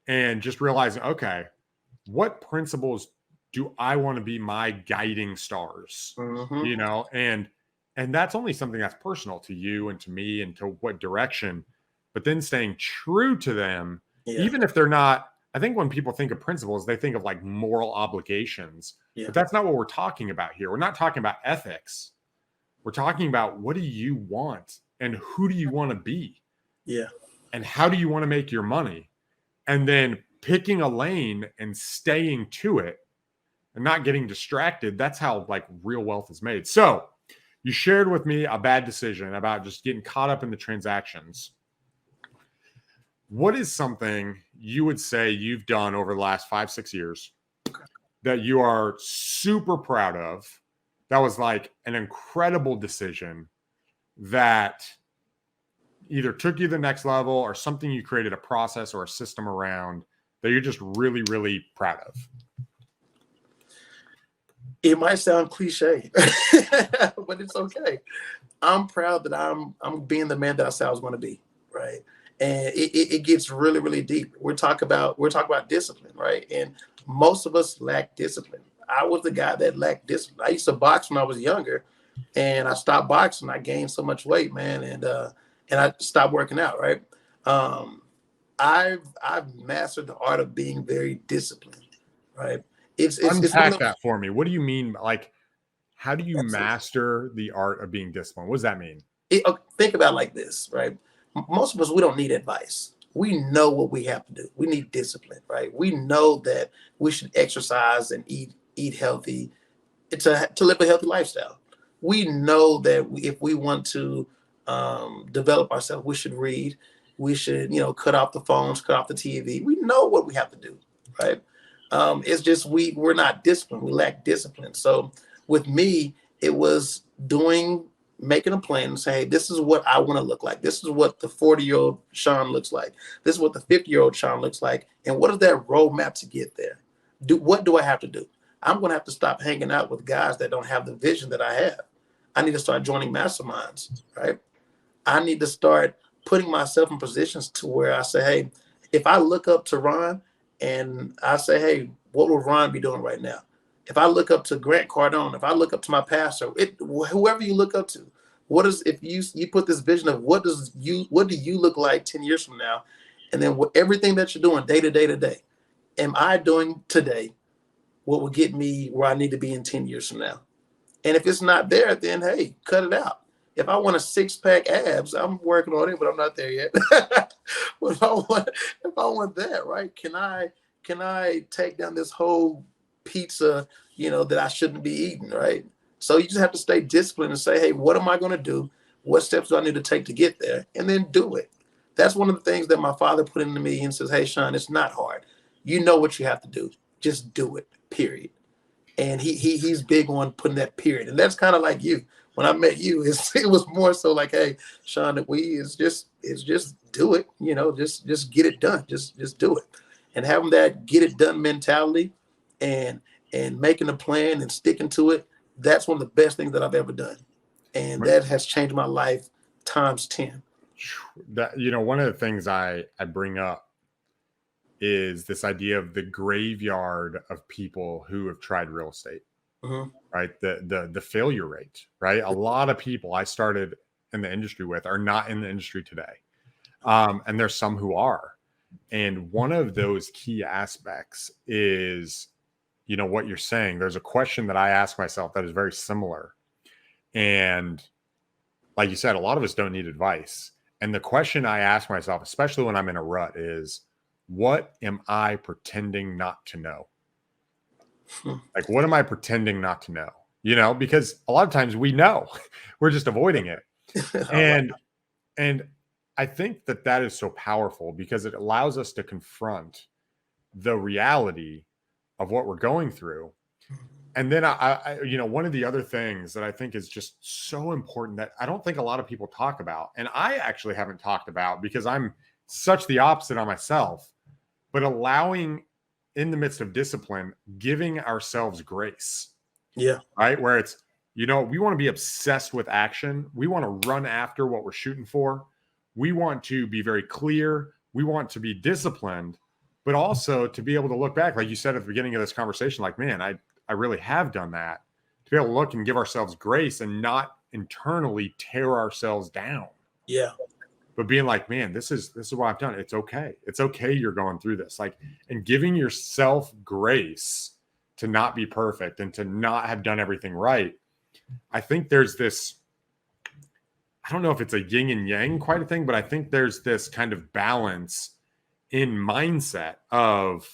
And just realizing, okay, what principles do I want to be my guiding stars? And that's only something that's personal to you and to me and to what direction, but then staying true to them, even if they're not. I think when people think of principles, they think of like moral obligations, but that's not what we're talking about here. We're not talking about ethics. We're talking about, what do you want and who do you want to be? Yeah. And how do you want to make your money? And then picking a lane and staying to it and not getting distracted. That's how like real wealth is made. So you shared with me a bad decision about just getting caught up in the transactions. What is something you would say you've done over the last 5-6 years that you are super proud of? That was like an incredible decision that either took you to the next level or something you created a process or a system around that you're just really, really proud of? It might sound cliche, but it's okay. I'm proud that I'm being the man that I said I was going to be, right? And it gets really, really deep. We're talking about discipline, right? And most of us lack discipline. I was the guy that lacked discipline. I used to box when I was younger, and I stopped boxing. I gained so much weight, man, and I stopped working out, right? I've mastered the art of being very disciplined, right? Unpack that for me. What do you mean? Like, how do you master the art of being disciplined? What does that mean? Think about it like this, right? Most of us, we don't need advice. We know what we have to do. We need discipline, right? We know that we should exercise and eat healthy to live a healthy lifestyle. We know that if we want to develop ourselves, we should read. We should, cut off the phones, cut off the TV. We know what we have to do, right? It's just we're not disciplined. We lack discipline. So with me, it was making a plan and say, hey, this is what I want to look like. This is what the 40-year-old Sean looks like. This is what the 50-year-old Sean looks like. And what is that roadmap to get there? What do I have to do? I'm going to have to stop hanging out with guys that don't have the vision that I have. I need to start joining masterminds, right? I need to start putting myself in positions to where I say, hey, if I look up to Ron and I say, hey, what would Ron be doing right now? If I look up to Grant Cardone, if I look up to my pastor, whoever you look up to, if you put this vision of what do you look like 10 years from now? And then everything that you're doing day to day to day, am I doing today what will get me where I need to be in 10 years from now? And if it's not there, then hey, cut it out. If I want a 6-pack abs, I'm working on it, but I'm not there yet. But if I want that, right? Can I take down this whole pizza, that I shouldn't be eating, right? So you just have to stay disciplined and say, hey, what am I going to do? What steps do I need to take to get there? And then do it. That's one of the things that my father put into me and says, hey, Sean, it's not hard. You know what you have to do. Just do it, period. And he's big on putting that period. And that's kind of like you. When I met you, it was more so like, hey, Sean, it's just do it, just get it done. Just do it. And having that get it done mentality and making a plan and sticking to it, that's one of the best things that I've ever done. And that has changed my life times 10. That, you know, one of the things I bring up is this idea of the graveyard of people who have tried real estate, right? The failure rate, right? A lot of people I started in the industry with are not in the industry today. And there's some who are. And one of those key aspects is, you know, what you're saying. There's a question that I ask myself that is very similar. And like you said, a lot of us don't need advice. And the question I ask myself, especially when I'm in a rut, is what am I pretending not to know? Like, what am I pretending not to know? You know, because a lot of times we know, we're just avoiding it. And I think that is so powerful because it allows us to confront the reality of what we're going through. And then I, you know, one of the other things that I think is just so important that I don't think a lot of people talk about, and I actually haven't talked about because I'm such the opposite on myself, but allowing in the midst of discipline, giving ourselves grace. Yeah. Right. Where it's, you know, we want to be obsessed with action. We want to run after what we're shooting for. We want to be very clear. We want to be disciplined, but also to be able to look back, like you said at the beginning of this conversation, like, man, I really have done that, to be able to look and give ourselves grace and not internally tear ourselves down. Yeah. But being like, man, this is what I've done. It's okay. It's okay. You're going through this, like, and giving yourself grace to not be perfect and to not have done everything right. I think there's this, I don't know if it's a yin and yang quite a thing, but I think there's this kind of balance in mindset of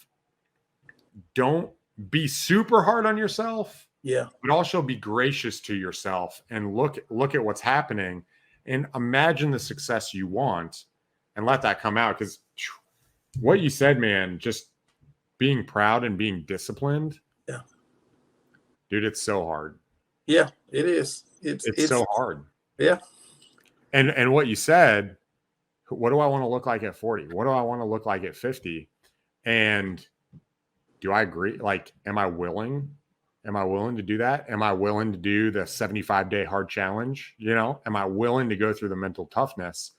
don't be super hard on yourself, but also be gracious to yourself and look at what's happening and imagine the success you want and let that come out. Because what you said, man, just being proud and being disciplined, dude, it's so hard. Yeah, it is. It's so hard. Yeah. And what you said, what do I want to look like at 40? What do I want to look like at 50? And do I agree? Like, am I willing? Am I willing to do that? Am I willing to do the 75-day hard challenge? You know, am I willing to go through the mental toughness?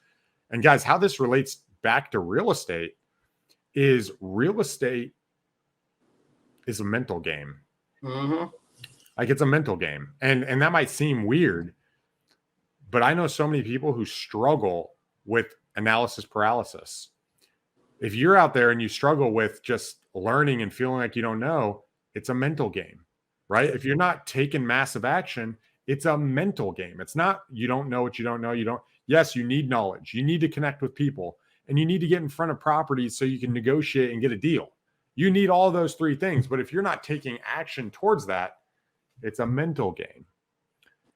And guys, how this relates back to real estate is a mental game. Like, it's a mental game. And that might seem weird, but I know so many people who struggle with analysis paralysis. If you're out there and you struggle with just learning and feeling like you don't know, it's a mental game, right? If you're not taking massive action, it's a mental game. It's not, you don't know what you don't know. Yes, you need knowledge. You need to connect with people and you need to get in front of properties so you can negotiate and get a deal. You need all those three things. But if you're not taking action towards that, it's a mental game.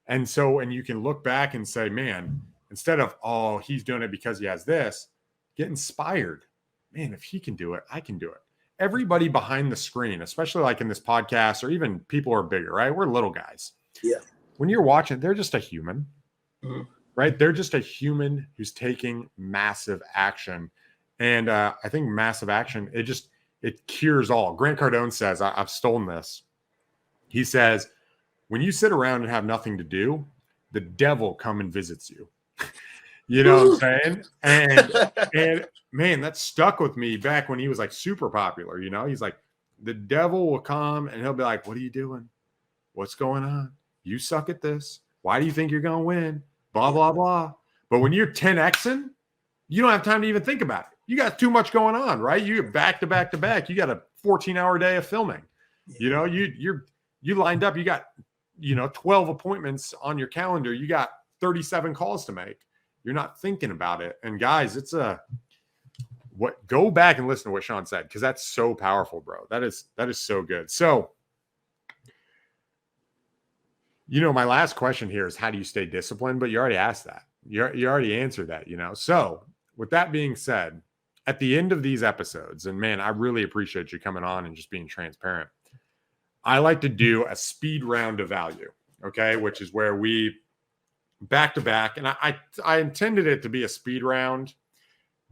And so, and you can look back and say, man, instead of, oh, he's doing it because he has this, get inspired. Man, if he can do it, I can do it. Everybody behind the screen, especially like in this podcast, or even people who are bigger, right? We're little guys. Yeah. When you're watching, they're just a human, right? They're just a human who's taking massive action. And I think massive action, it cures all. Grant Cardone says, I've stolen this. He says, when you sit around and have nothing to do, the devil come and visits you. You know what I'm saying? And man, that stuck with me back when he was like super popular. You know, he's like, the devil will come and he'll be like, what are you doing? What's going on? You suck at this. Why do you think you're going to win? Blah, blah, blah. But when you're 10Xing, you don't have time to even think about it. You got too much going on, right? You back to back to back. You got a 14-hour day of filming. You know, you lined up, you got, 12 appointments on your calendar. You got 37 calls to make. You're not thinking about it. And guys, go back and listen to what Sean said, because that's so powerful, bro. That is so good. So, my last question here is, how do you stay disciplined? But you already asked that. You already answered that, So with that being said, at the end of these episodes, and man, I really appreciate you coming on and just being transparent. I like to do a speed round of value, okay? Which is where we back to back, and I intended it to be a speed round,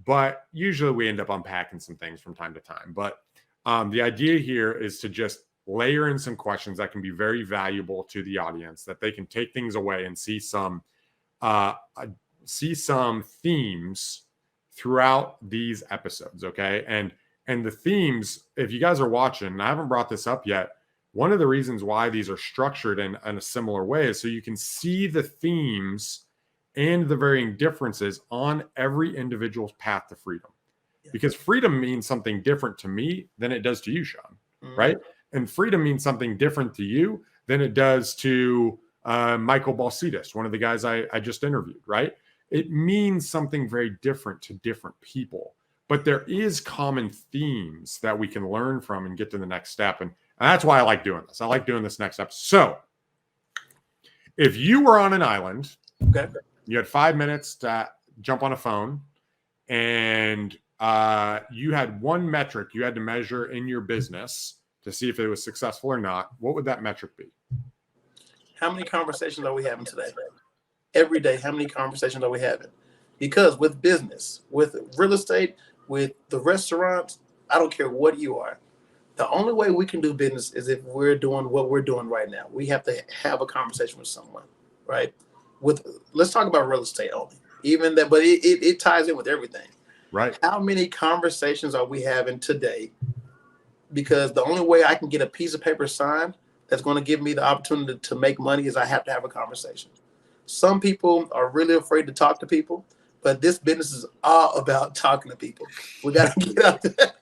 but usually we end up unpacking some things from time to time. But the idea here is to just layer in some questions that can be very valuable to the audience, that they can take things away and see some themes throughout these episodes. Okay. And the themes, if you guys are watching, I haven't brought this up yet. One of the reasons why these are structured in a similar way is so you can see the themes and the varying differences on every individual's path to freedom. Because freedom means something different to me than it does to you, Sean, right? And freedom means something different to you than it does to Michael Balsitis, one of the guys I just interviewed, right? It means something very different to different people. But there is common themes that we can learn from and get to the next step. And that's why I like doing this. I like doing this next episode. So if you were on an island, okay, you had 5 minutes to jump on a phone, and you had one metric you had to measure in your business to see if it was successful or not, what would that metric be? How many conversations are we having today? Every day, how many conversations are we having? Because with business, with real estate, with the restaurants, I don't care what you are. The only way we can do business is if we're doing what we're doing right now. We have to have a conversation with someone, right? Let's talk about real estate only. Even that, but it ties in with everything. Right. How many conversations are we having today? Because the only way I can get a piece of paper signed that's going to give me the opportunity to make money is I have to have a conversation. Some people are really afraid to talk to people, but this business is all about talking to people. We got to get out there.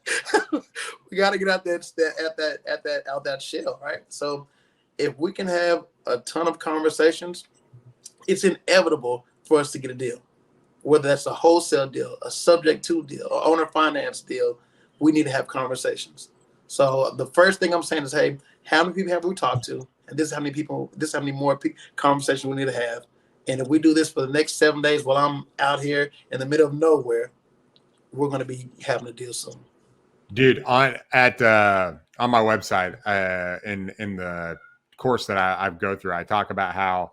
We got to get out that shell, right? So if we can have a ton of conversations, it's inevitable for us to get a deal. Whether that's a wholesale deal, a subject to deal, or owner finance deal, we need to have conversations. So the first thing I'm saying is, hey, how many people have we talked to? And this is how many more conversations we need to have. And if we do this for the next 7 days while I'm out here in the middle of nowhere, we're going to be having a deal soon. Dude, on my website, in the course that I go through, I talk about how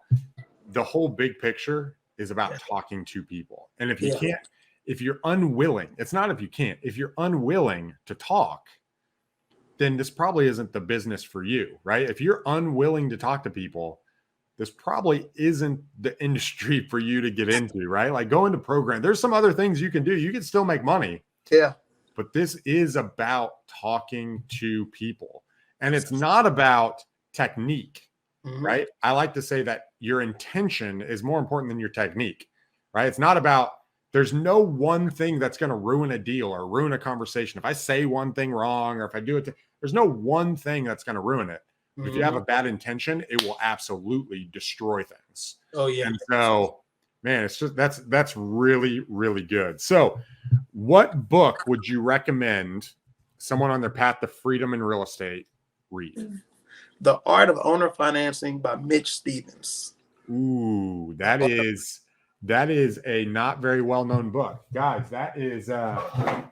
the whole big picture is about talking to people. And if you can't, if you're unwilling, it's not if you can't, if you're unwilling to talk, then this probably isn't the business for you, right? If you're unwilling to talk to people, this probably isn't the industry for you to get into, right? Like go into program. There's some other things you can do. You can still make money. Yeah. But this is about talking to people. And it's not about technique, right? I like to say that your intention is more important than your technique, right? It's not about, there's no one thing that's going to ruin a deal or ruin a conversation. If I say one thing wrong or if I do it, there's no one thing that's going to ruin it. If you have a bad intention, it will absolutely destroy things. Oh yeah. And so, man, it's just that's really, really good. So what book would you recommend someone on their path to freedom in real estate read? The Art of Owner Financing by Mitch Stevens. Ooh, that is a not very well-known book. Guys, that is right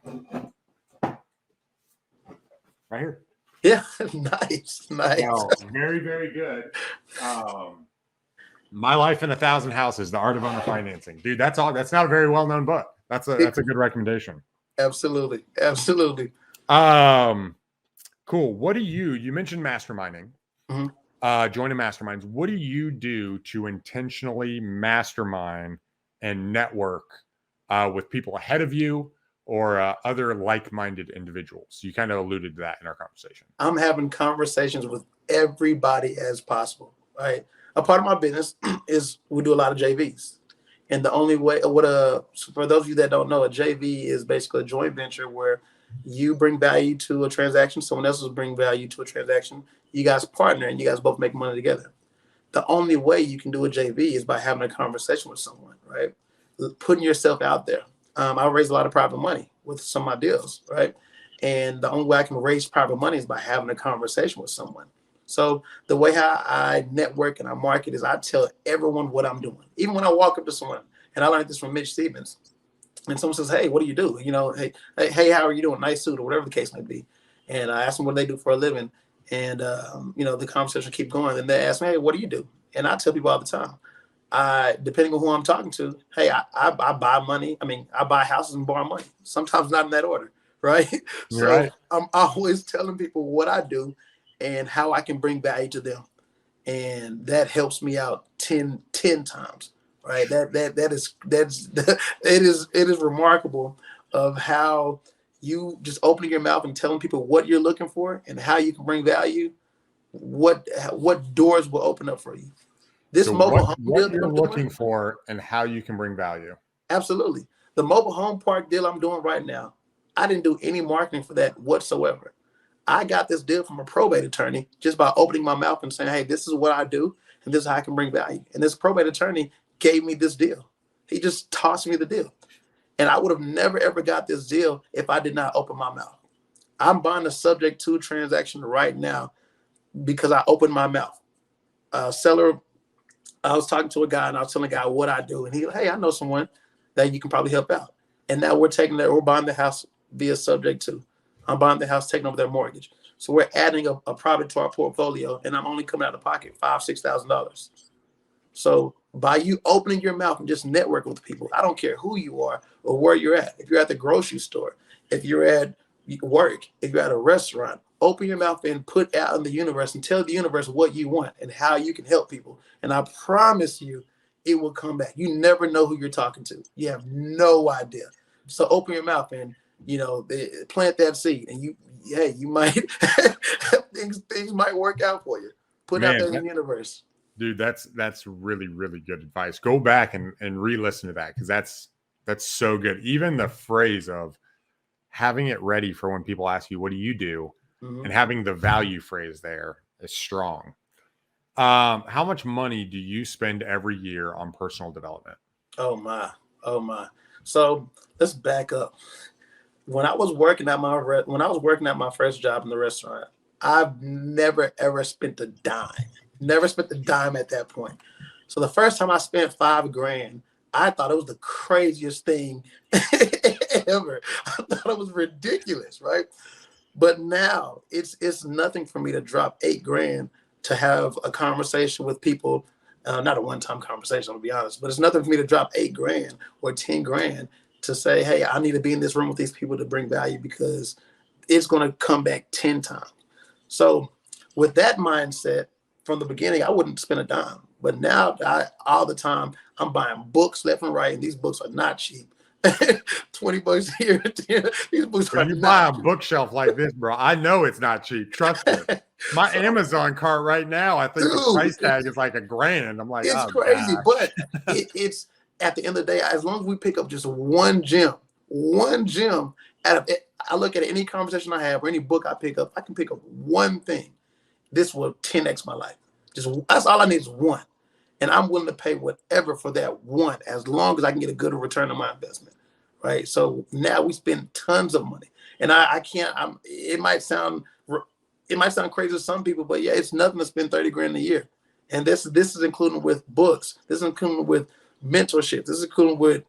here. Yeah, nice. Well, very, very good. My Life in 1,000 Houses, The Art of Owner Financing. Dude, that's not a very well-known book. That's a good recommendation. Absolutely. Cool. What do you mentioned masterminding, joining masterminds. What do you do to intentionally mastermind and network with people ahead of you or other like-minded individuals? You kind of alluded to that in our conversation. I'm having conversations with everybody as possible, right? A part of my business is we do a lot of JVs. And the only way, for those of you that don't know, a JV is basically a joint venture where you bring value to a transaction, someone else will bring value to a transaction. You guys partner and you guys both make money together. The only way you can do a JV is by having a conversation with someone, right? Putting yourself out there. I raise a lot of private money with some of my deals, right? And the only way I can raise private money is by having a conversation with someone. So the way how I network and I market is I tell everyone what I'm doing. Even when I walk up to someone, and I learned this from Mitch Stevens, and someone says, hey, what do you do? You know, hey, how are you doing? Nice suit or whatever the case may be. And I ask them what they do for a living. And, the conversation keep going. And they ask me, hey, what do you do? And I tell people all the time, depending on who I'm talking to, hey, I buy money. I mean, I buy houses and borrow money. Sometimes not in that order, right? So right. I'm always telling people what I do. and how I can bring value to them. And that helps me out 10 times, right? It is remarkable of how you just opening your mouth and telling people what you're looking for and how you can bring value, what doors will open up for you. This So mobile home what deal that you're I'm doing, looking for and how you can bring value. absolutely. The mobile home park deal I'm doing right now, I didn't do any marketing for that whatsoever. I got this deal from a probate attorney just by opening my mouth and saying, hey, this is what I do, and this is how I can bring value. And this probate attorney gave me this deal. He just tossed me the deal. And I would have never, ever got this deal if I did not open my mouth. I'm buying a subject to transaction right now because I opened my mouth. Seller, I was talking to a guy and I was telling a guy what I do. And he, hey, I know someone that you can probably help out. And now we're buying the house via subject to. I'm buying the house, taking over their mortgage. So we're adding a product to our portfolio, and I'm only coming out of pocket $5,000-$6,000. So by you opening your mouth and just networking with people, I don't care who you are or where you're at. If you're at the grocery store, if you're at work, if you're at a restaurant, open your mouth and put out in the universe and tell the universe what you want and how you can help people. And I promise you, it will come back. You never know who you're talking to. You have no idea. So open your mouth and plant that seed, and you might things might work out for you. Put out there in the universe. Dude, that's really, really good advice. Go back and re-listen to that because that's so good. Even the phrase of having it ready for when people ask you, what do you do? Mm-hmm. And having the value phrase there is strong. How much money do you spend every year on personal development? Oh my. So let's back up. When I was working at my first job in the restaurant, I've never ever spent a dime. Never spent a dime at that point. So the first time I spent $5,000, I thought it was the craziest thing ever. I thought it was ridiculous, right? But now it's nothing for me to drop $8,000 to have a conversation with people. Not a one-time conversation, I'll be honest, but it's nothing for me to drop $8,000 or $10,000 to say, hey, I need to be in this room with these people to bring value because it's going to come back 10 times. So with that mindset, from the beginning, I wouldn't spend a dime. But now all the time, I'm buying books left and right, and these books are not cheap. $20 here. These books when you buy a bookshelf like this, bro, I know it's not cheap. Trust me. My Amazon cart right now, I think the price tag is like $1,000. I'm like, it's crazy, but it's at the end of the day, as long as we pick up just one gem out of it, I look at any conversation I have or any book I pick up, I can pick up one thing. This will 10x my life. That's all I need is one. And I'm willing to pay whatever for that one, as long as I can get a good return on my investment, right? So now we spend tons of money, and I can't. It might sound crazy to some people, but yeah, it's nothing to spend $30,000 a year, and this is including with books. This is including with mentorship. This is including with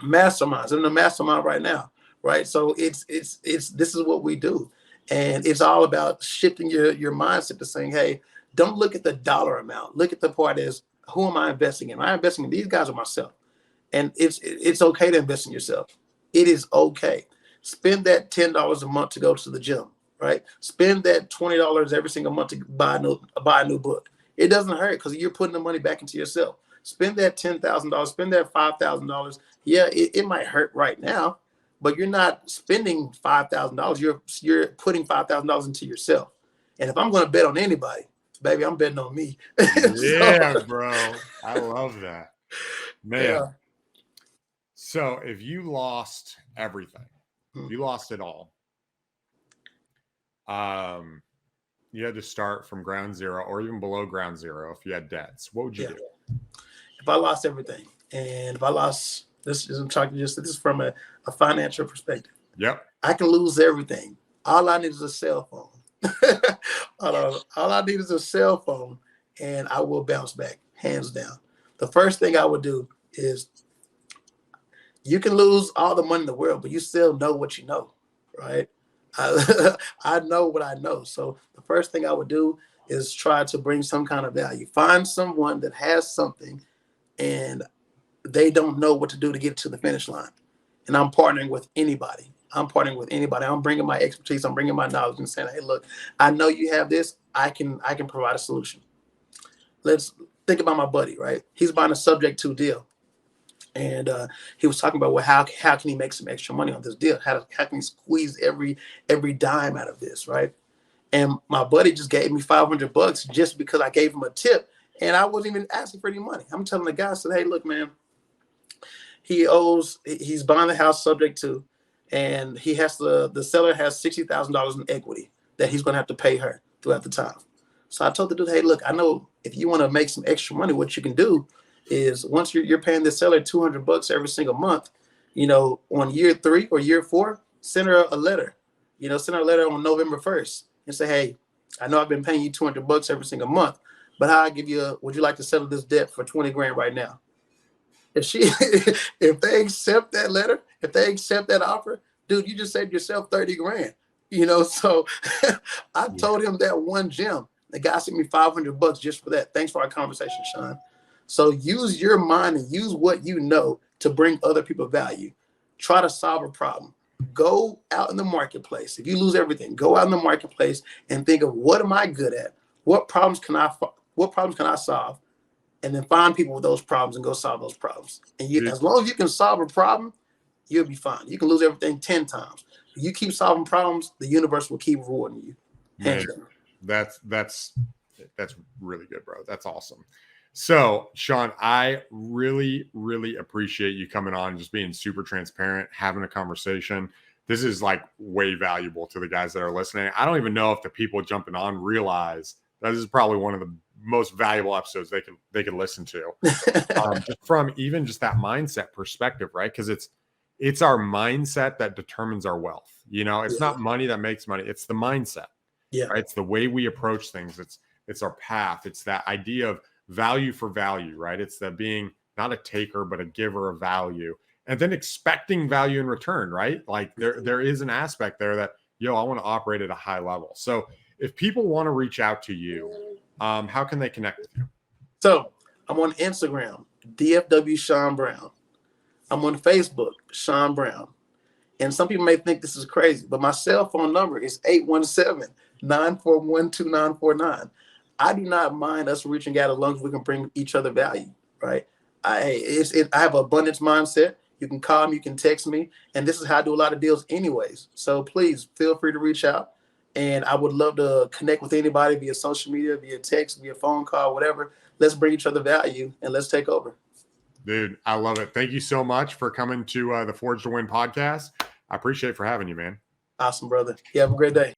masterminds. I'm in a mastermind right now, right? So it's this is what we do, and it's all about shifting your mindset to saying, hey, don't look at the dollar amount. Look at the part as, who am I investing in? Am I investing in these guys or myself? And it's okay to invest in yourself. It is okay. Spend that $10 a month to go to the gym, right? Spend that $20 every single month to buy a new book. It doesn't hurt because you're putting the money back into yourself. Spend that $10,000. Spend that $5,000. Yeah, it might hurt right now, but you're not spending $5,000. You're putting $5,000 into yourself. And if I'm going to bet on anybody, baby, I'm betting on me. Yeah, bro. I love that. Man. Yeah. So if you lost everything, you lost it all. You had to start from ground zero or even below ground zero if you had debts. What would you do? If I lost everything, and if I lost, this is from a financial perspective. Yep. I can lose everything. All I need is a cell phone. All I need is a cell phone, and I will bounce back, hands down. The first thing I would do is, you can lose all the money in the world, but you still know what you know, right? I know what I know. So the first thing I would do is try to bring some kind of value. Find someone that has something and they don't know what to do to get to the finish line. And I'm partnering with anybody. I'm partnering with anybody. I'm bringing my expertise. I'm bringing my knowledge and saying, hey, look, I know you have this. I can provide a solution. Let's think about my buddy, right? He's buying a subject to deal. And he was talking about, well, how can he make some extra money on this deal? How can he squeeze every dime out of this, right? And my buddy just gave me $500 just because I gave him a tip, and I wasn't even asking for any money. I'm telling the guy, I said, hey, look, man, he's buying the house subject to, and the seller has $60,000 in equity that he's going to have to pay her throughout the time. So I told the dude, hey, look, I know if you want to make some extra money, what you can do is once you're paying the seller $200 every single month, on year 3 or year 4, send her a letter. Send her a letter on November 1st and say, hey, I know I've been paying you $200 every single month, but would you like to settle this debt for 20 grand right now? If they accept that letter, if they accept that offer, dude, you just saved yourself 30 grand. So I told him that one gem. The guy sent me $500 just for that. Thanks for our conversation, Sean. So use your mind and use what you know to bring other people value. Try to solve a problem. Go out in the marketplace. If you lose everything, go out in the marketplace and think of, what am I good at? What problems can I solve? And then find people with those problems and go solve those problems. And as long as you can solve a problem, you'll be fine. You can lose everything 10 times. If you keep solving problems, the universe will keep rewarding you. Man, that's really good, bro. That's awesome. So, Sean, I really, really appreciate you coming on, just being super transparent, having a conversation. This is like way valuable to the guys that are listening. I don't even know if the people jumping on realize that this is probably one of the most valuable episodes they can listen to, just from even just that mindset perspective, right? Because it's our mindset that determines our wealth. It's not money that makes money; it's the mindset. Yeah, right? It's the way we approach things. It's our path. It's that idea of value for value, right? It's that being not a taker but a giver of value, and then expecting value in return, right? Like there is an aspect there that I want to operate at a high level. So if people want to reach out to you, how can they connect with you? So I'm on Instagram, DFW Sean Brown. I'm on Facebook, Sean Brown. And some people may think this is crazy, but my cell phone number is 817-941-2949. I do not mind us reaching out as long as we can bring each other value, right? I have an abundance mindset. You can call me, you can text me, and this is how I do a lot of deals anyways. So please feel free to reach out. And I would love to connect with anybody via social media, via text, via phone call, whatever. Let's bring each other value and let's take over. Dude, I love it. Thank you so much for coming to the Forge to Win podcast. I appreciate it for having you, man. Awesome, brother. You have a great day.